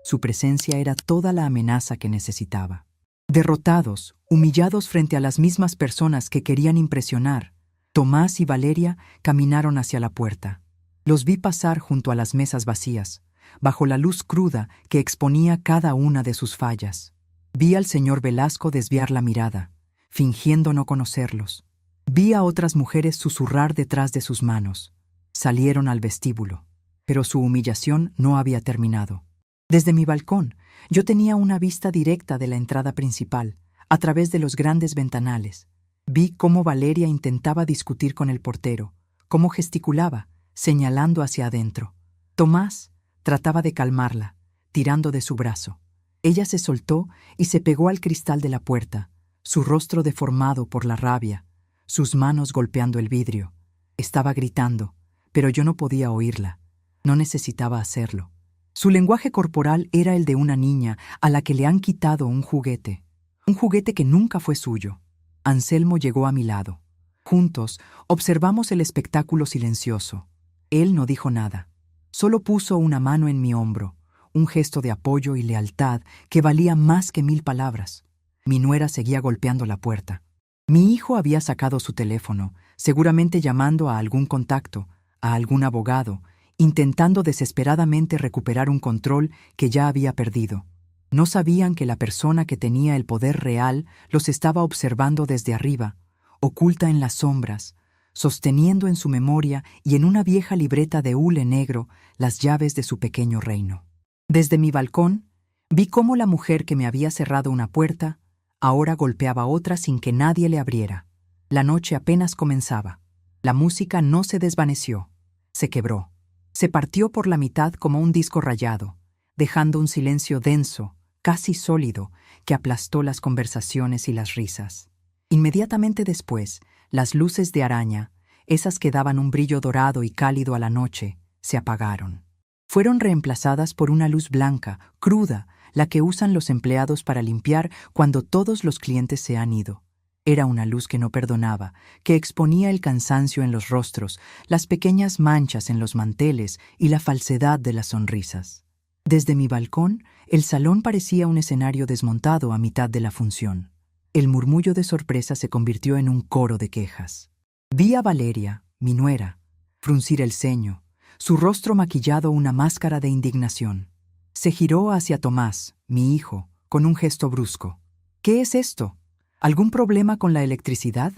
Su presencia era toda la amenaza que necesitaba. Derrotados, humillados frente a las mismas personas que querían impresionar, Tomás y Valeria caminaron hacia la puerta. Los vi pasar junto a las mesas vacías, bajo la luz cruda que exponía cada una de sus fallas. Vi al señor Velasco desviar la mirada, fingiendo no conocerlos. Vi a otras mujeres susurrar detrás de sus manos. Salieron al vestíbulo, pero su humillación no había terminado. Desde mi balcón, yo tenía una vista directa de la entrada principal, a través de los grandes ventanales. Vi cómo Valeria intentaba discutir con el portero, cómo gesticulaba, señalando hacia adentro. Tomás trataba de calmarla, tirando de su brazo. Ella se soltó y se pegó al cristal de la puerta, su rostro deformado por la rabia, sus manos golpeando el vidrio. Estaba gritando, pero yo no podía oírla. No necesitaba hacerlo. Su lenguaje corporal era el de una niña a la que le han quitado un juguete que nunca fue suyo. Anselmo llegó a mi lado. Juntos observamos el espectáculo silencioso. Él no dijo nada. Solo puso una mano en mi hombro, un gesto de apoyo y lealtad que valía más que 1000 palabras. Mi nuera seguía golpeando la puerta. Mi hijo había sacado su teléfono, seguramente llamando a algún contacto, a algún abogado, intentando desesperadamente recuperar un control que ya había perdido. No sabían que la persona que tenía el poder real los estaba observando desde arriba, oculta en las sombras, sosteniendo en su memoria y en una vieja libreta de hule negro las llaves de su pequeño reino. Desde mi balcón, vi cómo la mujer que me había cerrado una puerta ahora golpeaba otra sin que nadie le abriera. La noche apenas comenzaba. La música no se desvaneció, se quebró. Se partió por la mitad como un disco rayado, dejando un silencio denso, casi sólido, que aplastó las conversaciones y las risas. Inmediatamente después, las luces de araña, esas que daban un brillo dorado y cálido a la noche, se apagaron. Fueron reemplazadas por una luz blanca, cruda, la que usan los empleados para limpiar cuando todos los clientes se han ido. Era una luz que no perdonaba, que exponía el cansancio en los rostros, las pequeñas manchas en los manteles y la falsedad de las sonrisas. Desde mi balcón, el salón parecía un escenario desmontado a mitad de la función. El murmullo de sorpresa se convirtió en un coro de quejas. Vi a Valeria, mi nuera, fruncir el ceño, su rostro maquillado una máscara de indignación. Se giró hacia Tomás, mi hijo, con un gesto brusco. «¿Qué es esto? ¿Algún problema con la electricidad?»,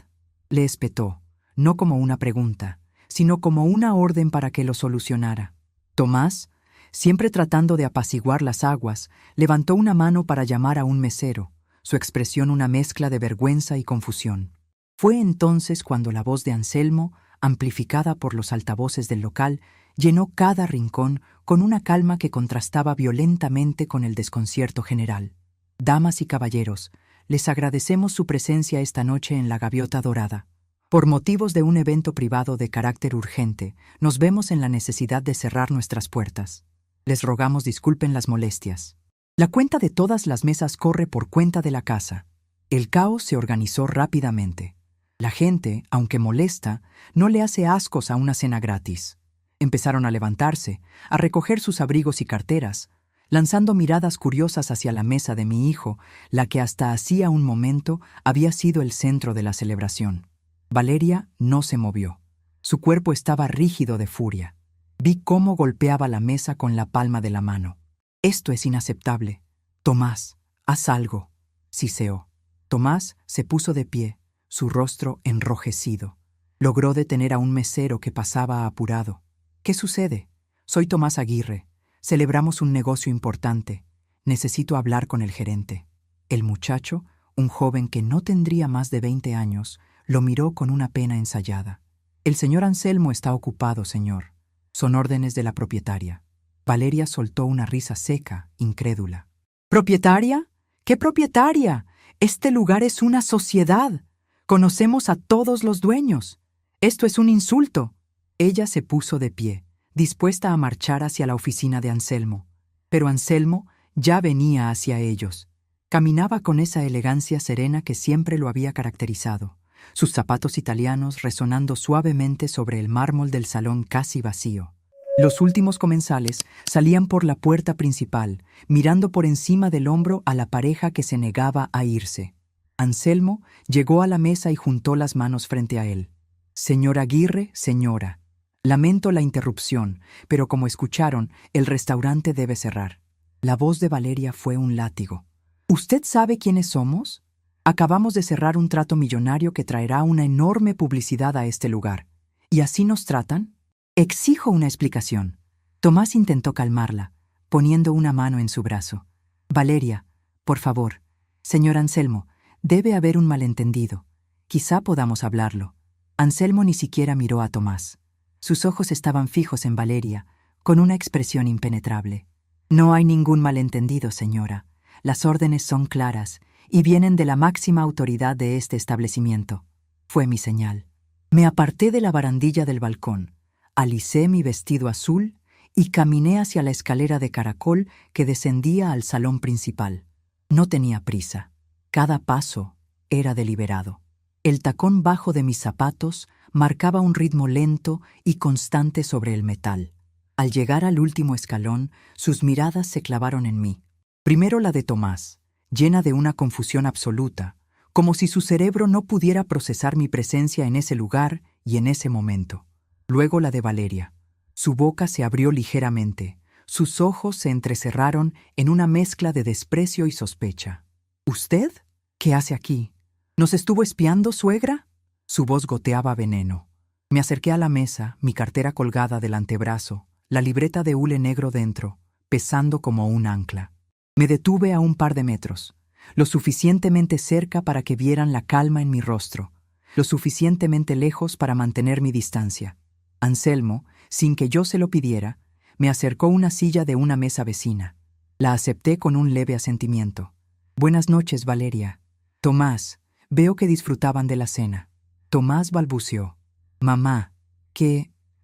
le espetó, no como una pregunta, sino como una orden para que lo solucionara. Tomás, siempre tratando de apaciguar las aguas, levantó una mano para llamar a un mesero, su expresión una mezcla de vergüenza y confusión. Fue entonces cuando la voz de Anselmo, amplificada por los altavoces del local, llenó cada rincón con una calma que contrastaba violentamente con el desconcierto general. «Damas y caballeros, les agradecemos su presencia esta noche en la Gaviota Dorada. Por motivos de un evento privado de carácter urgente, nos vemos en la necesidad de cerrar nuestras puertas. Les rogamos disculpen las molestias. La cuenta de todas las mesas corre por cuenta de la casa». El caos se organizó rápidamente. La gente, aunque molesta, no le hace ascos a una cena gratis. Empezaron a levantarse, a recoger sus abrigos y carteras, lanzando miradas curiosas hacia la mesa de mi hijo, la que hasta hacía un momento había sido el centro de la celebración. Valeria no se movió. Su cuerpo estaba rígido de furia. Vi cómo golpeaba la mesa con la palma de la mano. «Esto es inaceptable. Tomás, haz algo», siseó. Tomás se puso de pie, su rostro enrojecido. Logró detener a un mesero que pasaba apurado. «¿Qué sucede? Soy Tomás Aguirre. Celebramos un negocio importante. Necesito hablar con el gerente». El muchacho, un joven que no tendría más de 20 años, lo miró con una pena ensayada. «El señor Anselmo está ocupado, señor. Son órdenes de la propietaria». Valeria soltó una risa seca, incrédula. «¿Propietaria? ¿Qué propietaria? Este lugar es una sociedad. Conocemos a todos los dueños. Esto es un insulto». Ella se puso de pie, dispuesta a marchar hacia la oficina de Anselmo. Pero Anselmo Ya venía hacia ellos. Caminaba con esa elegancia serena que siempre lo había caracterizado, sus zapatos italianos resonando suavemente sobre el mármol del salón casi vacío. Los últimos comensales salían por la puerta principal, mirando por encima del hombro a la pareja que se negaba a irse. Anselmo llegó a la mesa y juntó las manos frente a él. «Señor Aguirre, señora, lamento la interrupción, pero como escucharon, el restaurante debe cerrar». La voz de Valeria fue un látigo. «¿Usted sabe quiénes somos? Acabamos de cerrar un trato millonario que traerá una enorme publicidad a este lugar. ¿Y así nos tratan? Exijo una explicación». Tomás intentó calmarla, poniendo una mano en su brazo. «Valeria, por favor. Señor Anselmo, debe haber un malentendido. Quizá podamos hablarlo». Anselmo ni siquiera miró a Tomás. Sus ojos estaban fijos en Valeria, con una expresión impenetrable. «No hay ningún malentendido, señora. Las órdenes son claras y vienen de la máxima autoridad de este establecimiento», fue mi señal. Me aparté de la barandilla del balcón, alicé mi vestido azul y caminé hacia la escalera de caracol que descendía al salón principal. No tenía prisa. Cada paso era deliberado. El tacón bajo de mis zapatos marcaba un ritmo lento y constante sobre el metal. Al llegar al último escalón, sus miradas se clavaron en mí. Primero la de Tomás, llena de una confusión absoluta, como si su cerebro no pudiera procesar mi presencia en ese lugar y en ese momento. Luego la de Valeria. Su boca se abrió ligeramente, sus ojos se entrecerraron en una mezcla de desprecio y sospecha. «¿Usted? ¿Qué hace aquí? ¿Nos estuvo espiando, suegra?» Su voz goteaba veneno. Me acerqué a la mesa, mi cartera colgada del antebrazo, la libreta de hule negro dentro, pesando como un ancla. Me detuve a un par de metros, lo suficientemente cerca para que vieran la calma en mi rostro, lo suficientemente lejos para mantener mi distancia. Anselmo, sin que yo se lo pidiera, me acercó una silla de una mesa vecina. La acepté con un leve asentimiento. «Buenas noches, Valeria». «Tomás, veo que disfrutaban de la cena». Tomás balbuceó. «Mamá,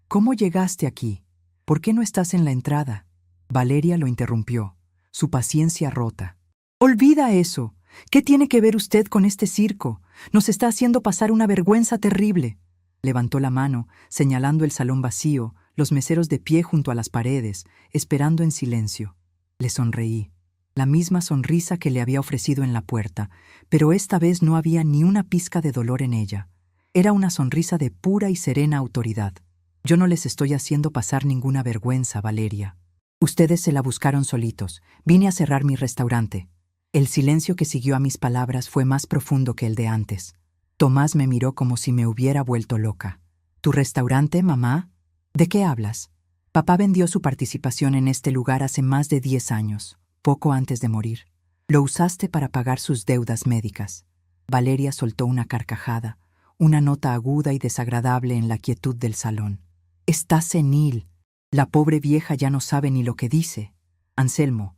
¿cómo llegaste aquí? ¿Por qué no estás en la entrada?» Valeria lo interrumpió, su paciencia rota. «Olvida eso. ¿Qué tiene que ver usted con este circo? Nos está haciendo pasar una vergüenza terrible». Levantó la mano, señalando el salón vacío, los meseros de pie junto a las paredes, esperando en silencio. Le sonreí. La misma sonrisa que le había ofrecido en la puerta, pero esta vez no había ni una pizca de dolor en ella. Era una sonrisa de pura y serena autoridad. «Yo no les estoy haciendo pasar ninguna vergüenza, Valeria. Ustedes se la buscaron solitos. Vine a cerrar mi restaurante». El silencio que siguió a mis palabras fue más profundo que el de antes. Tomás me miró como si me hubiera vuelto loca. «¿Tu restaurante, mamá? ¿De qué hablas?» «Papá vendió su participación en este lugar hace más de 10 años, poco antes de morir. Lo usaste para pagar sus deudas médicas». Valeria soltó una carcajada, una nota aguda y desagradable en la quietud del salón. «Está senil. La pobre vieja ya no sabe ni lo que dice. Anselmo,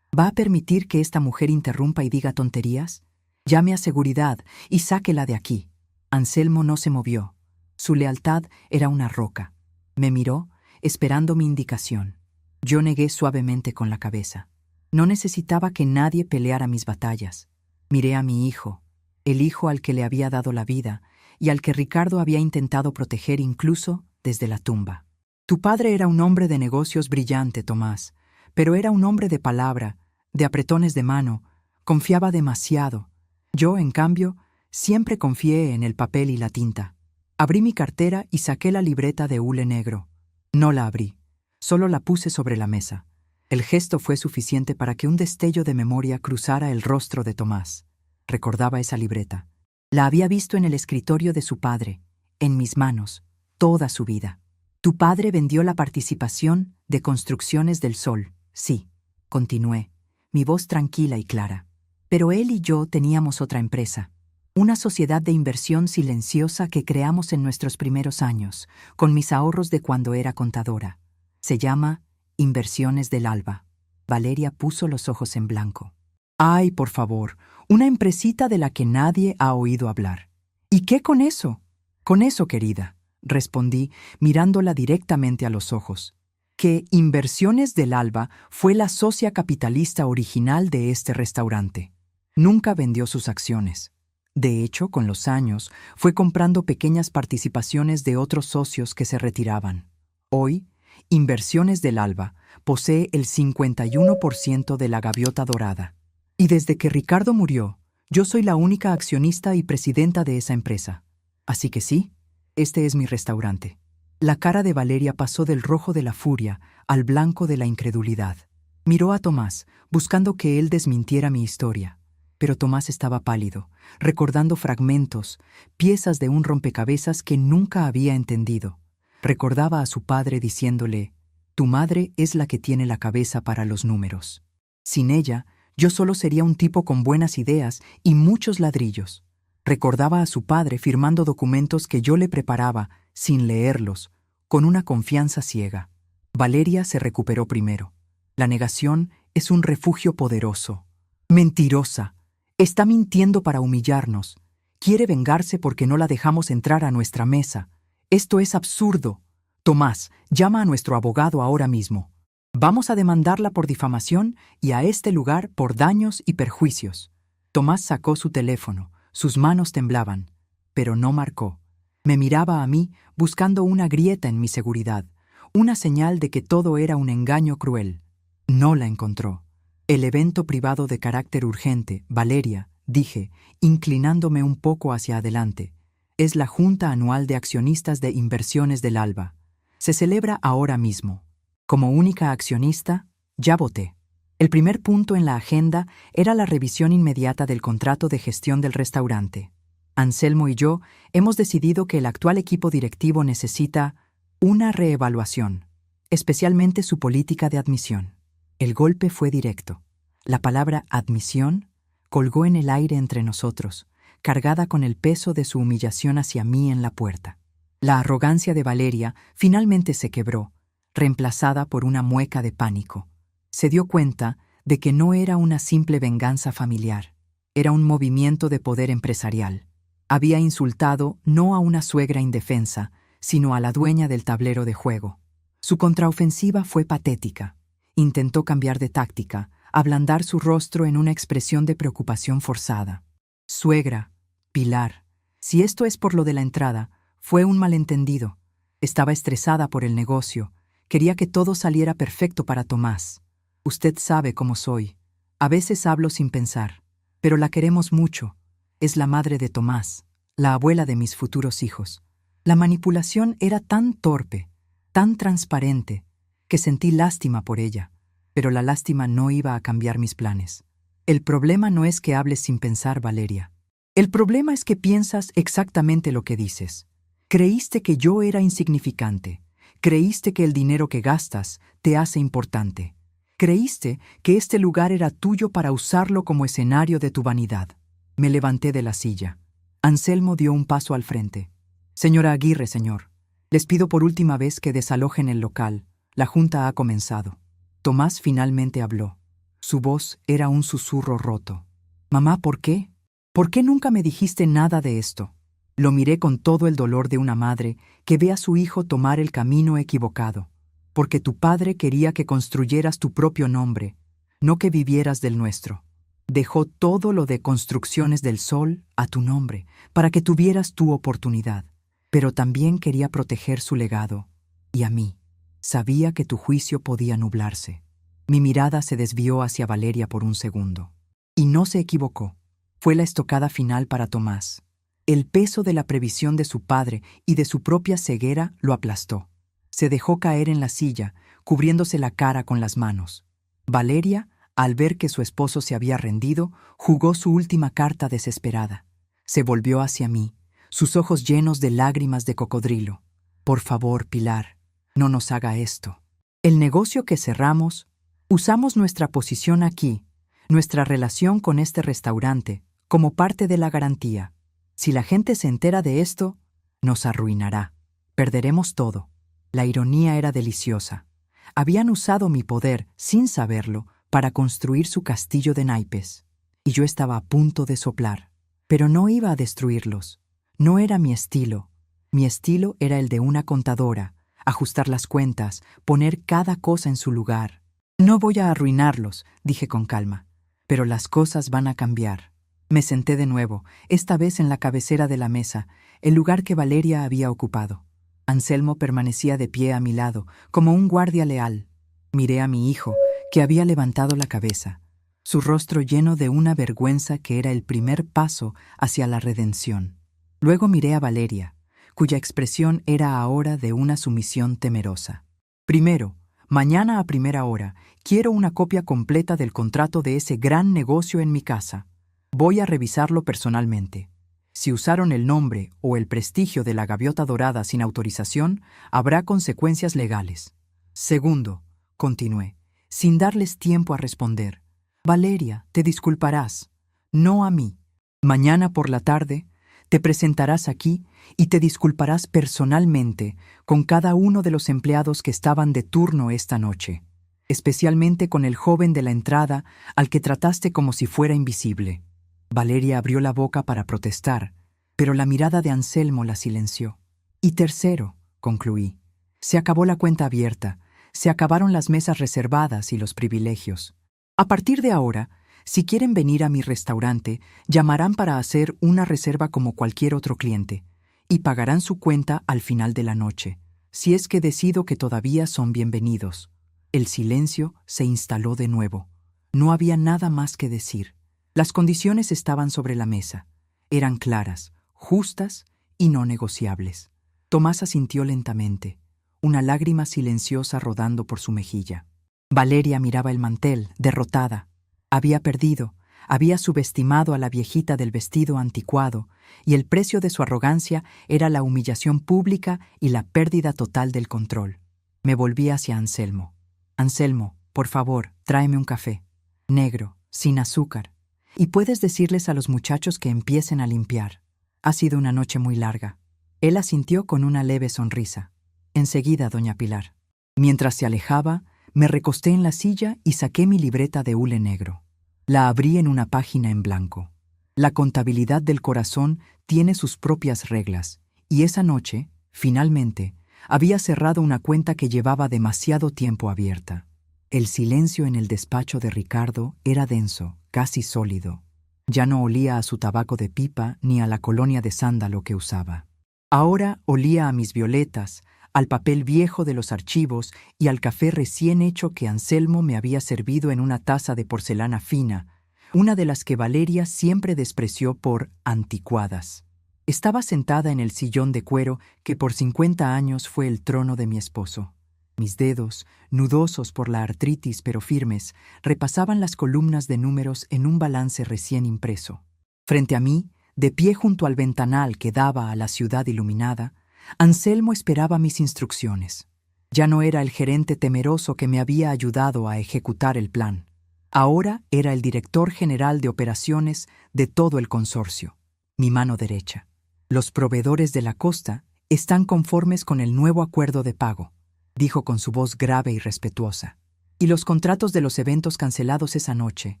¿va a permitir que esta mujer interrumpa y diga tonterías? Llame a seguridad y sáquela de aquí». Anselmo no se movió. Su lealtad era una roca. Me miró, esperando mi indicación. Yo negué suavemente con la cabeza. No necesitaba que nadie peleara mis batallas. Miré a mi hijo, el hijo al que le había dado la vida y al que Ricardo había intentado proteger incluso desde la tumba. «Tu padre era un hombre de negocios brillante, Tomás, pero era un hombre de palabra, de apretones de mano, confiaba demasiado. Yo, en cambio, siempre confié en el papel y la tinta». Abrí mi cartera y saqué la libreta de hule negro. No la abrí, solo la puse sobre la mesa. El gesto fue suficiente para que un destello de memoria cruzara el rostro de Tomás. Recordaba esa libreta. La había visto en el escritorio de su padre, en mis manos, toda su vida. «Tu padre vendió la participación de Construcciones del Sol, sí», continué, mi voz tranquila y clara. «Pero él y yo teníamos otra empresa, una sociedad de inversión silenciosa que creamos en nuestros primeros años, con mis ahorros de cuando era contadora. Se llama Inversiones del Alba». Valeria puso los ojos en blanco. «Ay, por favor, una empresita de la que nadie ha oído hablar». «¿Y qué con eso?» «Con eso, querida», respondí, mirándola directamente a los ojos. que Inversiones del Alba fue la socia capitalista original de este restaurante. Nunca vendió sus acciones. De hecho, con los años, fue comprando pequeñas participaciones de otros socios que se retiraban. Hoy, Inversiones del Alba posee el 51% de la Gaviota Dorada. Y desde que Ricardo murió, yo soy la única accionista y presidenta de esa empresa. Así que sí, este es mi restaurante. La cara de Valeria pasó del rojo de la furia al blanco de la incredulidad. Miró a Tomás, buscando que él desmintiera mi historia. Pero Tomás estaba pálido, recordando fragmentos, piezas de un rompecabezas que nunca había entendido. Recordaba a su padre diciéndole: «Tu madre es la que tiene la cabeza para los números. Sin ella, yo solo sería un tipo con buenas ideas y muchos ladrillos». Recordaba a su padre firmando documentos que yo le preparaba, sin leerlos, con una confianza ciega. Valeria se recuperó primero. La negación es un refugio poderoso. Mentirosa. Está mintiendo para humillarnos. Quiere vengarse porque no la dejamos entrar a nuestra mesa. Esto es absurdo. Tomás, llama a nuestro abogado ahora mismo. Vamos a demandarla por difamación y a este lugar por daños y perjuicios. Tomás sacó su teléfono. Sus manos temblaban, pero no marcó. Me miraba a mí buscando una grieta en mi seguridad, una señal de que todo era un engaño cruel. No la encontró. El evento privado de carácter urgente, Valeria, dije, inclinándome un poco hacia adelante, es la Junta Anual de Accionistas de Inversiones del Alba. Se celebra ahora mismo. Como única accionista, ya voté. El primer punto en la agenda era la revisión inmediata del contrato de gestión del restaurante. Anselmo y yo hemos decidido que el actual equipo directivo necesita una reevaluación, especialmente su política de admisión. El golpe fue directo. La palabra admisión colgó en el aire entre nosotros, cargada con el peso de su humillación hacia mí en la puerta. La arrogancia de Valeria finalmente se quebró, reemplazada por una mueca de pánico. Se dio cuenta de que no era una simple venganza familiar, era un movimiento de poder empresarial. Había insultado no a una suegra indefensa, sino a la dueña del tablero de juego. Su contraofensiva fue patética. Intentó cambiar de táctica, ablandar su rostro en una expresión de preocupación forzada. Suegra, Pilar, si esto es por lo de la entrada, fue un malentendido. Estaba estresada por el negocio, quería que todo saliera perfecto para Tomás. Usted sabe cómo soy. A veces hablo sin pensar, pero la queremos mucho. Es la madre de Tomás, la abuela de mis futuros hijos. La manipulación era tan torpe, tan transparente, que sentí lástima por ella, pero la lástima no iba a cambiar mis planes. El problema no es que hables sin pensar, Valeria. El problema es que piensas exactamente lo que dices. Creíste que yo era insignificante. Creíste que el dinero que gastas te hace importante. Creíste que este lugar era tuyo para usarlo como escenario de tu vanidad. Me levanté de la silla. Anselmo dio un paso al frente. Señora Aguirre, señor, les pido por última vez que desalojen el local. La junta ha comenzado. Tomás finalmente habló. Su voz era un susurro roto. Mamá, ¿por qué? ¿Por qué nunca me dijiste nada de esto? Lo miré con todo el dolor de una madre que ve a su hijo tomar el camino equivocado. Porque tu padre quería que construyeras tu propio nombre, no que vivieras del nuestro. Dejó todo lo de Construcciones del Sol a tu nombre, para que tuvieras tu oportunidad. Pero también quería proteger su legado. Y a mí. Sabía que tu juicio podía nublarse. Mi mirada se desvió hacia Valeria por un segundo. Y no se equivocó. Fue la estocada final para Tomás. El peso de la previsión de su padre y de su propia ceguera lo aplastó. Se dejó caer en la silla, cubriéndose la cara con las manos. Valeria, al ver que su esposo se había rendido, jugó su última carta desesperada. Se volvió hacia mí, sus ojos llenos de lágrimas de cocodrilo. Por favor, Pilar, no nos haga esto. El negocio que cerramos, usamos nuestra posición aquí, nuestra relación con este restaurante, como parte de la garantía. Si la gente se entera de esto, nos arruinará. Perderemos todo. La ironía era deliciosa. Habían usado mi poder, sin saberlo, para construir su castillo de naipes. Y yo estaba a punto de soplar. Pero no iba a destruirlos. No era mi estilo. Mi estilo era el de una contadora, ajustar las cuentas, poner cada cosa en su lugar. No voy a arruinarlos, dije con calma, pero las cosas van a cambiar. Me senté de nuevo, esta vez en la cabecera de la mesa, el lugar que Valeria había ocupado. Anselmo permanecía de pie a mi lado, como un guardia leal. Miré a mi hijo, que había levantado la cabeza, su rostro lleno de una vergüenza que era el primer paso hacia la redención. Luego miré a Valeria, cuya expresión era ahora de una sumisión temerosa. Primero, mañana a primera hora, quiero una copia completa del contrato de ese gran negocio en mi casa. Voy a revisarlo personalmente. Si usaron el nombre o el prestigio de la gaviota dorada sin autorización, habrá consecuencias legales. Segundo, continué, sin darles tiempo a responder. Valeria, te disculparás. No a mí. Mañana por la tarde, te presentarás aquí y te disculparás personalmente con cada uno de los empleados que estaban de turno esta noche, especialmente con el joven de la entrada al que trataste como si fuera invisible. Valeria abrió la boca para protestar, pero la mirada de Anselmo la silenció. Y tercero, concluí, se acabó la cuenta abierta, se acabaron las mesas reservadas y los privilegios. A partir de ahora, si quieren venir a mi restaurante, llamarán para hacer una reserva como cualquier otro cliente, y pagarán su cuenta al final de la noche, si es que decido que todavía son bienvenidos. El silencio se instaló de nuevo. No había nada más que decir. Las condiciones estaban sobre la mesa. Eran claras, justas y no negociables. Tomás asintió lentamente, una lágrima silenciosa rodando por su mejilla. Valeria miraba el mantel, derrotada. Había perdido, había subestimado a la viejita del vestido anticuado, y el precio de su arrogancia era la humillación pública y la pérdida total del control. Me volví hacia Anselmo. Anselmo, por favor, tráeme un café. Negro, sin azúcar. Y puedes decirles a los muchachos que empiecen a limpiar. Ha sido una noche muy larga. Él asintió con una leve sonrisa. Enseguida, doña Pilar. Mientras se alejaba, me recosté en la silla y saqué mi libreta de hule negro. La abrí en una página en blanco. La contabilidad del corazón tiene sus propias reglas, y esa noche, finalmente, había cerrado una cuenta que llevaba demasiado tiempo abierta. El silencio en el despacho de Ricardo era denso, casi sólido. Ya no olía a su tabaco de pipa ni a la colonia de sándalo que usaba. Ahora olía a mis violetas, al papel viejo de los archivos y al café recién hecho que Anselmo me había servido en una taza de porcelana fina, una de las que Valeria siempre despreció por anticuadas. Estaba sentada en el sillón de cuero que por 50 años fue el trono de mi esposo. Mis dedos, nudosos por la artritis pero firmes, repasaban las columnas de números en un balance recién impreso. Frente a mí, de pie junto al ventanal que daba a la ciudad iluminada, Anselmo esperaba mis instrucciones. Ya no era el gerente temeroso que me había ayudado a ejecutar el plan. Ahora era el director general de operaciones de todo el consorcio, mi mano derecha. Los proveedores de la costa están conformes con el nuevo acuerdo de pago, dijo con su voz grave y respetuosa. Y los contratos de los eventos cancelados esa noche,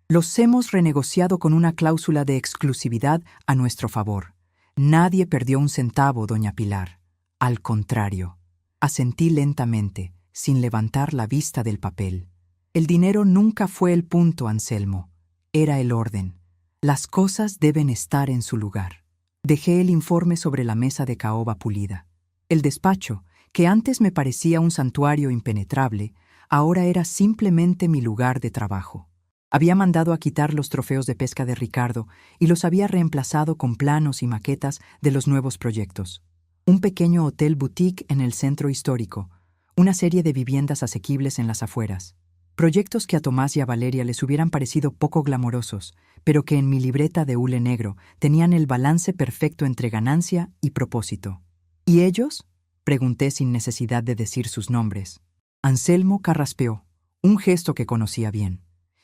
los hemos renegociado con una cláusula de exclusividad a nuestro favor. Nadie perdió un centavo, doña Pilar. Al contrario, asentí lentamente, sin levantar la vista del papel. El dinero nunca fue el punto, Anselmo. Era el orden. Las cosas deben estar en su lugar. Dejé el informe sobre la mesa de caoba pulida. El despacho, que antes me parecía un santuario impenetrable, ahora era simplemente mi lugar de trabajo. Había mandado a quitar los trofeos de pesca de Ricardo y los había reemplazado con planos y maquetas de los nuevos proyectos. Un pequeño hotel boutique en el centro histórico, una serie de viviendas asequibles en las afueras. Proyectos que a Tomás y a Valeria les hubieran parecido poco glamorosos, pero que en mi libreta de hule negro tenían el balance perfecto entre ganancia y propósito. ¿Y ellos?, pregunté sin necesidad de decir sus nombres. Anselmo carraspeó, un gesto que conocía bien.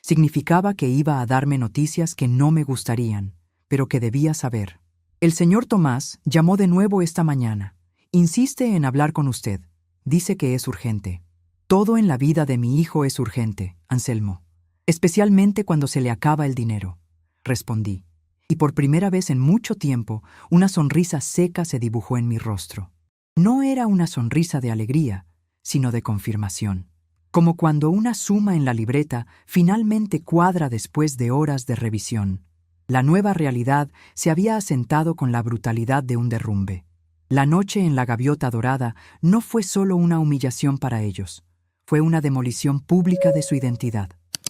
Significaba que iba a darme noticias que no me gustarían, pero que debía saber. El señor Tomás llamó de nuevo esta mañana. Insiste en hablar con usted. Dice que es urgente. Todo en la vida de mi hijo es urgente, Anselmo. Especialmente cuando se le acaba el dinero, respondí. Y por primera vez en mucho tiempo, una sonrisa seca se dibujó en mi rostro. No era una sonrisa de alegría, sino de confirmación. Como cuando una suma en la libreta finalmente cuadra después de horas de revisión. La nueva realidad se había asentado con la brutalidad de un derrumbe. La noche en la Gaviota Dorada no fue solo una humillación para ellos, fue una demolición pública de su identidad.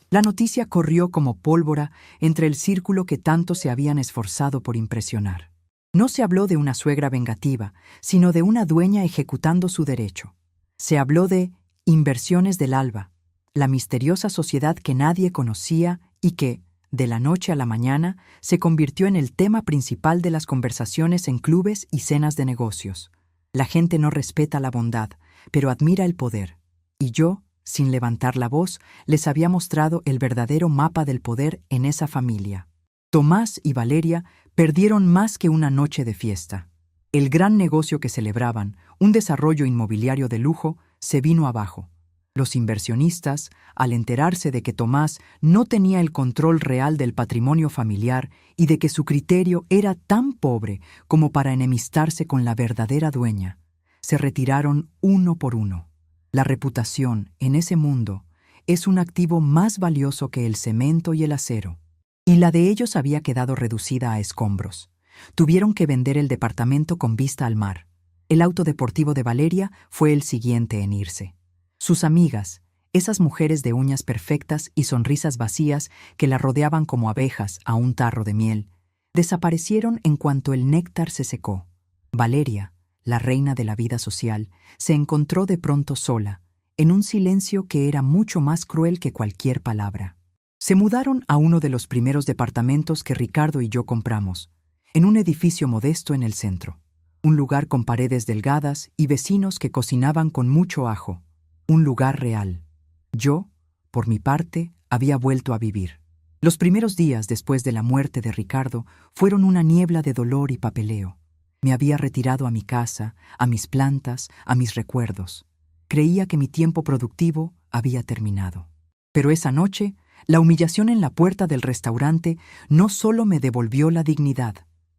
La noticia corrió como pólvora entre el círculo que tanto se habían esforzado por impresionar. No se habló de una suegra vengativa, sino de una dueña ejecutando su derecho. Se habló de Inversiones del Alba, la misteriosa sociedad que nadie conocía y que, de la noche a la mañana, se convirtió en el tema principal de las conversaciones en clubes y cenas de negocios. La gente no respeta la bondad, pero admira el poder. Y yo, sin levantar la voz, les había mostrado el verdadero mapa del poder en esa familia. Tomás y Valeria perdieron más que una noche de fiesta. El gran negocio que celebraban, un desarrollo inmobiliario de lujo, se vino abajo. Los inversionistas, al enterarse de que Tomás no tenía el control real del patrimonio familiar y de que su criterio era tan pobre como para enemistarse con la verdadera dueña, se retiraron uno por uno. La reputación, en ese mundo, es un activo más valioso que el cemento y el acero. Y la de ellos había quedado reducida a escombros. Tuvieron que vender el departamento con vista al mar. El auto deportivo de Valeria fue el siguiente en irse. Sus amigas, esas mujeres de uñas perfectas y sonrisas vacías que la rodeaban como abejas a un tarro de miel, desaparecieron en cuanto el néctar se secó. Valeria, la reina de la vida social, se encontró de pronto sola, en un silencio que era mucho más cruel que cualquier palabra. Se mudaron a uno de los primeros departamentos que Ricardo y yo compramos, en un edificio modesto en el centro. Un lugar con paredes delgadas y vecinos que cocinaban con mucho ajo. Un lugar real. Yo, por mi parte, había vuelto a vivir. Los primeros días después de la muerte de Ricardo fueron una niebla de dolor y papeleo. Me había retirado a mi casa, a mis plantas, a mis recuerdos. Creía que mi tiempo productivo había terminado. Pero esa noche, la humillación en la puerta del restaurante no solo me devolvió la dignidad,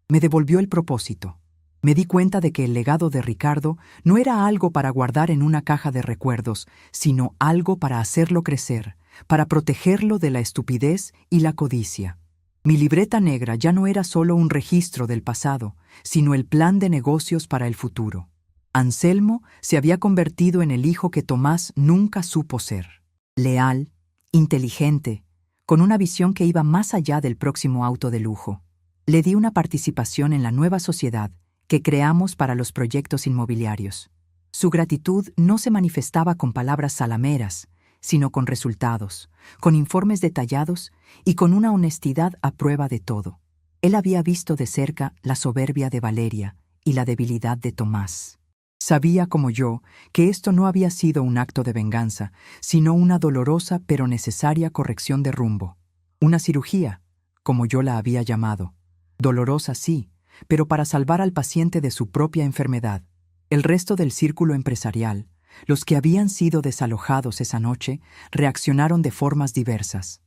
me devolvió el propósito. Me di cuenta de que el legado de Ricardo no era algo para guardar en una caja de recuerdos, sino algo para hacerlo crecer, para protegerlo de la estupidez y la codicia. Mi libreta negra ya no era solo un registro del pasado, sino el plan de negocios para el futuro. Anselmo se había convertido en el hijo que Tomás nunca supo ser. Leal, inteligente, con una visión que iba más allá del próximo auto de lujo. Le di una participación en la nueva sociedad que creamos para los proyectos inmobiliarios. Su gratitud no se manifestaba con palabras salameras, sino con resultados, con informes detallados y con una honestidad a prueba de todo. Él había visto de cerca la soberbia de Valeria y la debilidad de Tomás. Sabía, como yo, que esto no había sido un acto de venganza, sino una dolorosa pero necesaria corrección de rumbo. Una cirugía, como yo la había llamado. Dolorosa sí, pero para salvar al paciente de su propia enfermedad. El resto del círculo empresarial, los que habían sido desalojados esa noche, reaccionaron de formas diversas.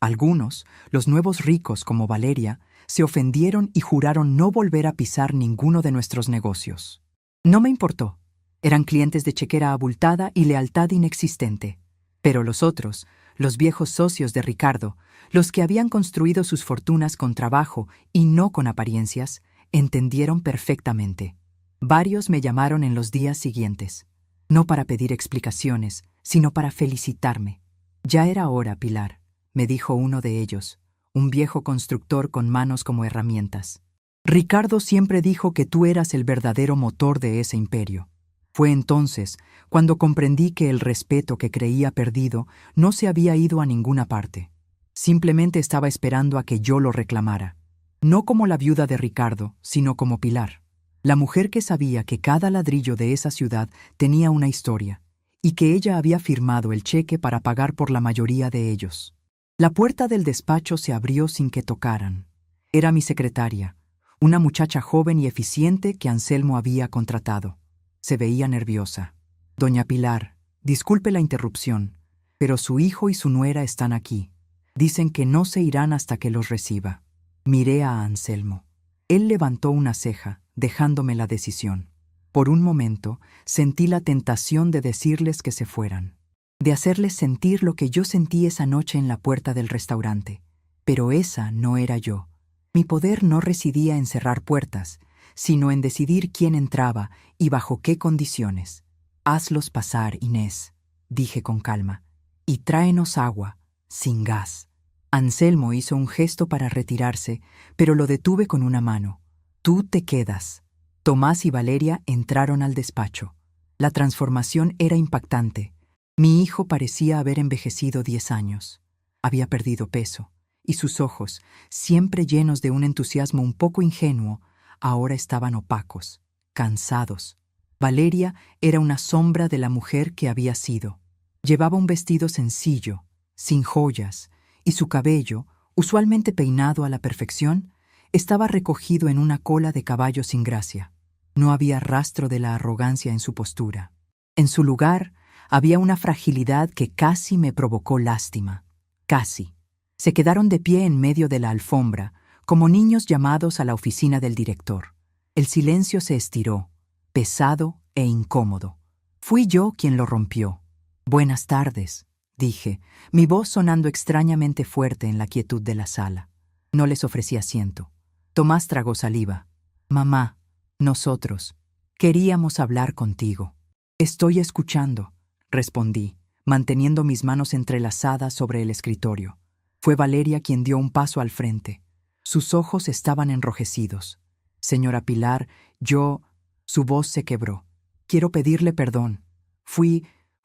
Algunos, los nuevos ricos como Valeria, se ofendieron y juraron no volver a pisar ninguno de nuestros negocios. No me importó. Eran clientes de chequera abultada y lealtad inexistente. Pero los otros, los viejos socios de Ricardo, los que habían construido sus fortunas con trabajo y no con apariencias, entendieron perfectamente. Varios me llamaron en los días siguientes, no para pedir explicaciones, sino para felicitarme. Ya era hora, Pilar, me dijo uno de ellos, un viejo constructor con manos como herramientas. Ricardo siempre dijo que tú eras el verdadero motor de ese imperio. Fue entonces cuando comprendí que el respeto que creía perdido no se había ido a ninguna parte. Simplemente estaba esperando a que yo lo reclamara. No como la viuda de Ricardo, sino como Pilar, la mujer que sabía que cada ladrillo de esa ciudad tenía una historia, y que ella había firmado el cheque para pagar por la mayoría de ellos. La puerta del despacho se abrió sin que tocaran. Era mi secretaria, una muchacha joven y eficiente que Anselmo había contratado. Se veía nerviosa. Doña Pilar, disculpe la interrupción, pero su hijo y su nuera están aquí. Dicen que no se irán hasta que los reciba. Miré a Anselmo. Él levantó una ceja, dejándome la decisión. Por un momento, sentí la tentación de decirles que se fueran, de hacerles sentir lo que yo sentí esa noche en la puerta del restaurante. Pero esa no era yo. Mi poder no residía en cerrar puertas, sino en decidir quién entraba y bajo qué condiciones. «Hazlos pasar, Inés», dije con calma, «y tráenos agua, sin gas». Anselmo hizo un gesto para retirarse, pero lo detuve con una mano. «Tú te quedas». Tomás y Valeria entraron al despacho. La transformación era impactante. Mi hijo parecía haber envejecido 10 años. Había perdido peso, y sus ojos, siempre llenos de un entusiasmo un poco ingenuo, ahora estaban opacos, cansados. Valeria era una sombra de la mujer que había sido. Llevaba un vestido sencillo, sin joyas, y su cabello, usualmente peinado a la perfección, estaba recogido en una cola de caballo sin gracia. No había rastro de la arrogancia en su postura. En su lugar, había una fragilidad que casi me provocó lástima. Casi. Se quedaron de pie en medio de la alfombra, como niños llamados a la oficina del director. El silencio se estiró, pesado e incómodo. Fui yo quien lo rompió. «Buenas tardes», dije, mi voz sonando extrañamente fuerte en la quietud de la sala. No les ofrecí asiento. Tomás tragó saliva. «Mamá, nosotros queríamos hablar contigo». «Estoy escuchando», respondí, manteniendo mis manos entrelazadas sobre el escritorio. Fue Valeria quien dio un paso al frente. Sus ojos estaban enrojecidos. «Señora Pilar, yo...» Su voz se quebró. «Quiero pedirle perdón. Fui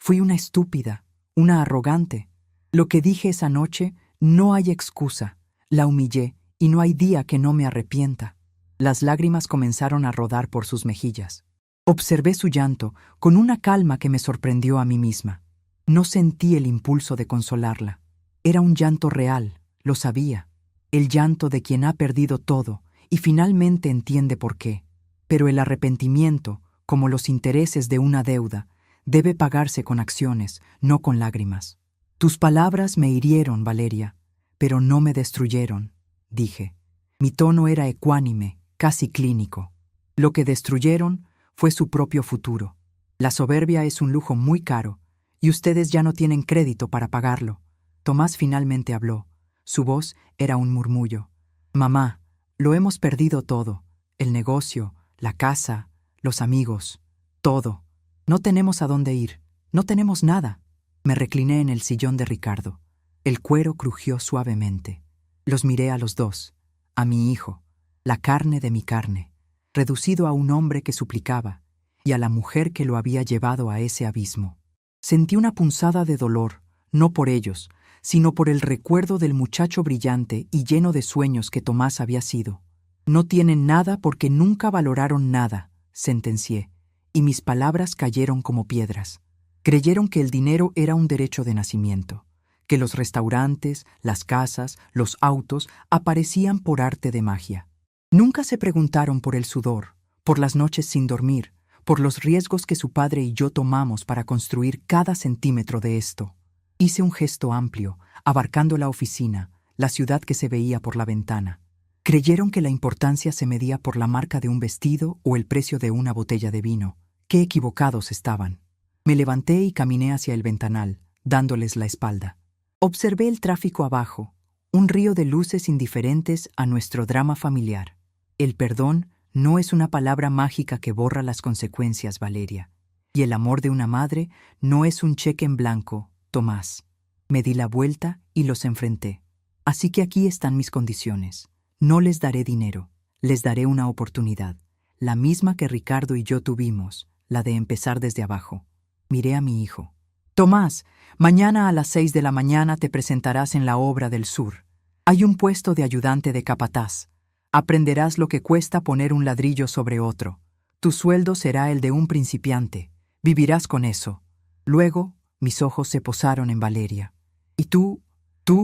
una estúpida, una arrogante. Lo que dije esa noche, no hay excusa. La humillé y no hay día que no me arrepienta». Las lágrimas comenzaron a rodar por sus mejillas. Observé su llanto con una calma que me sorprendió a mí misma. No sentí el impulso de consolarla. Era un llanto real, lo sabía. El llanto de quien ha perdido todo y finalmente entiende por qué. Pero el arrepentimiento, como los intereses de una deuda, debe pagarse con acciones, no con lágrimas. «Tus palabras me hirieron, Valeria, pero no me destruyeron», dije. Mi tono era ecuánime, casi clínico. Lo que destruyeron fue su propio futuro. La soberbia es un lujo muy caro, y ustedes ya no tienen crédito para pagarlo. Tomás finalmente habló. Su voz era un murmullo. «Mamá, lo hemos perdido todo. El negocio, la casa, los amigos, todo. No tenemos a dónde ir. No tenemos nada». Me recliné en el sillón de Ricardo. El cuero crujió suavemente. Los miré a los dos, a mi hijo, la carne de mi carne, reducido a un hombre que suplicaba, y a la mujer que lo había llevado a ese abismo. Sentí una punzada de dolor, no por ellos, sino por el recuerdo del muchacho brillante y lleno de sueños que Tomás había sido. «No tienen nada porque nunca valoraron nada», sentencié, y mis palabras cayeron como piedras. Creyeron que el dinero era un derecho de nacimiento, que los restaurantes, las casas, los autos aparecían por arte de magia. Nunca se preguntaron por el sudor, por las noches sin dormir, por los riesgos que su padre y yo tomamos para construir cada centímetro de esto. Hice un gesto amplio, abarcando la oficina, la ciudad que se veía por la ventana. Creyeron que la importancia se medía por la marca de un vestido o el precio de una botella de vino. Qué equivocados estaban. Me levanté y caminé hacia el ventanal, dándoles la espalda. Observé el tráfico abajo, un río de luces indiferentes a nuestro drama familiar. El perdón no es una palabra mágica que borra las consecuencias, Valeria. Y el amor de una madre no es un cheque en blanco, Tomás. Me di la vuelta y los enfrenté. Así que aquí están mis condiciones. No les daré dinero, les daré una oportunidad, la misma que Ricardo y yo tuvimos, la de empezar desde abajo. Miré a mi hijo. «Tomás, mañana a las 6 de la mañana te presentarás en la Obra del Sur. Hay un puesto de ayudante de capataz. Aprenderás lo que cuesta poner un ladrillo sobre otro. Tu sueldo será el de un principiante. Vivirás con eso». Luego, mis ojos se posaron en Valeria. «¿Y tú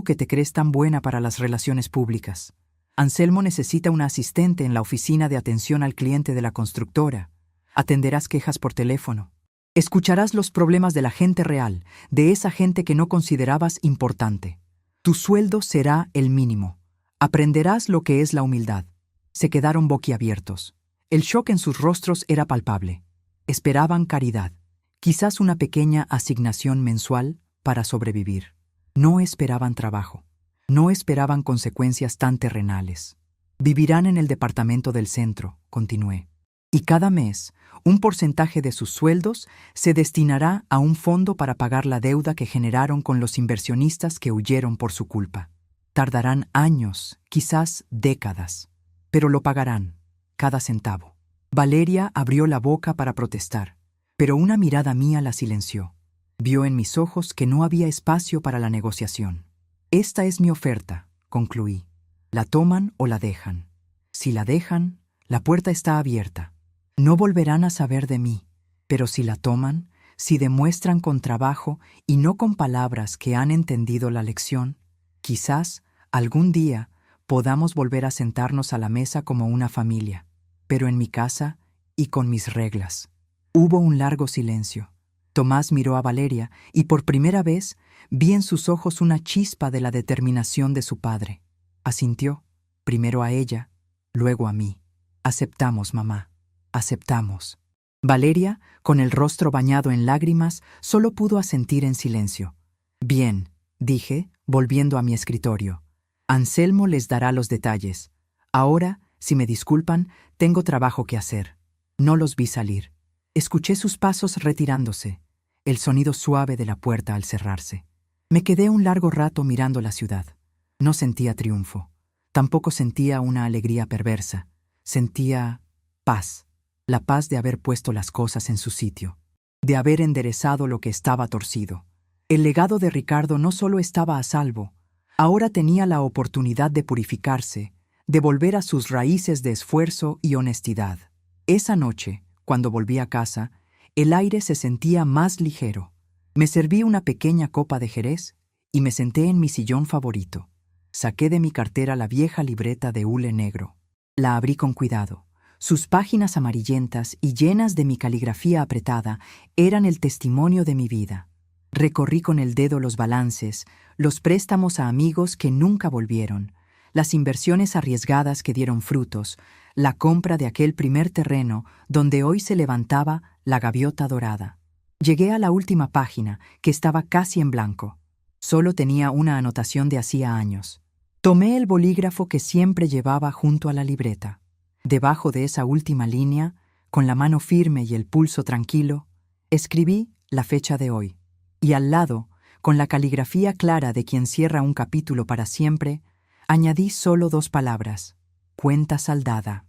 que te crees tan buena para las relaciones públicas? Anselmo necesita una asistente en la oficina de atención al cliente de la constructora. Atenderás quejas por teléfono. Escucharás los problemas de la gente real, de esa gente que no considerabas importante. Tu sueldo será el mínimo. Aprenderás lo que es la humildad». Se quedaron boquiabiertos. El shock en sus rostros era palpable. Esperaban caridad, quizás una pequeña asignación mensual para sobrevivir. No esperaban trabajo. No esperaban consecuencias tan terrenales. Vivirán en el departamento del centro, continué. Y cada mes, un porcentaje de sus sueldos se destinará a un fondo para pagar la deuda que generaron con los inversionistas que huyeron por su culpa. Tardarán años, quizás décadas, pero lo pagarán, cada centavo. Valeria abrió la boca para protestar, pero una mirada mía la silenció. Vio en mis ojos que no había espacio para la negociación. Esta es mi oferta, concluí. La toman o la dejan. Si la dejan, la puerta está abierta. No volverán a saber de mí, pero si la toman, si demuestran con trabajo y no con palabras que han entendido la lección, quizás algún día podamos volver a sentarnos a la mesa como una familia, pero en mi casa y con mis reglas. Hubo un largo silencio. Tomás miró a Valeria y por primera vez vi en sus ojos una chispa de la determinación de su padre. Asintió, primero a ella, luego a mí. Aceptamos, mamá. Aceptamos. Valeria, con el rostro bañado en lágrimas, solo pudo asentir en silencio. Bien, dije, volviendo a mi escritorio. Anselmo les dará los detalles. Ahora, si me disculpan, tengo trabajo que hacer. No los vi salir. Escuché sus pasos retirándose, el sonido suave de la puerta al cerrarse. Me quedé un largo rato mirando la ciudad. No sentía triunfo. Tampoco sentía una alegría perversa. Sentía paz. La paz de haber puesto las cosas en su sitio, de haber enderezado lo que estaba torcido. El legado de Ricardo no solo estaba a salvo, ahora tenía la oportunidad de purificarse, de volver a sus raíces de esfuerzo y honestidad. Esa noche, cuando volví a casa, el aire se sentía más ligero. Me serví una pequeña copa de jerez y me senté en mi sillón favorito. Saqué de mi cartera la vieja libreta de hule negro. La abrí con cuidado. Sus páginas amarillentas y llenas de mi caligrafía apretada eran el testimonio de mi vida. Recorrí con el dedo los balances, los préstamos a amigos que nunca volvieron, las inversiones arriesgadas que dieron frutos, la compra de aquel primer terreno donde hoy se levantaba la gaviota dorada. Llegué a la última página, que estaba casi en blanco. Solo tenía una anotación de hacía años. Tomé el bolígrafo que siempre llevaba junto a la libreta. Debajo de esa última línea, con la mano firme y el pulso tranquilo, escribí la fecha de hoy. Y al lado, con la caligrafía clara de quien cierra un capítulo para siempre, añadí solo 2 palabras: cuenta saldada.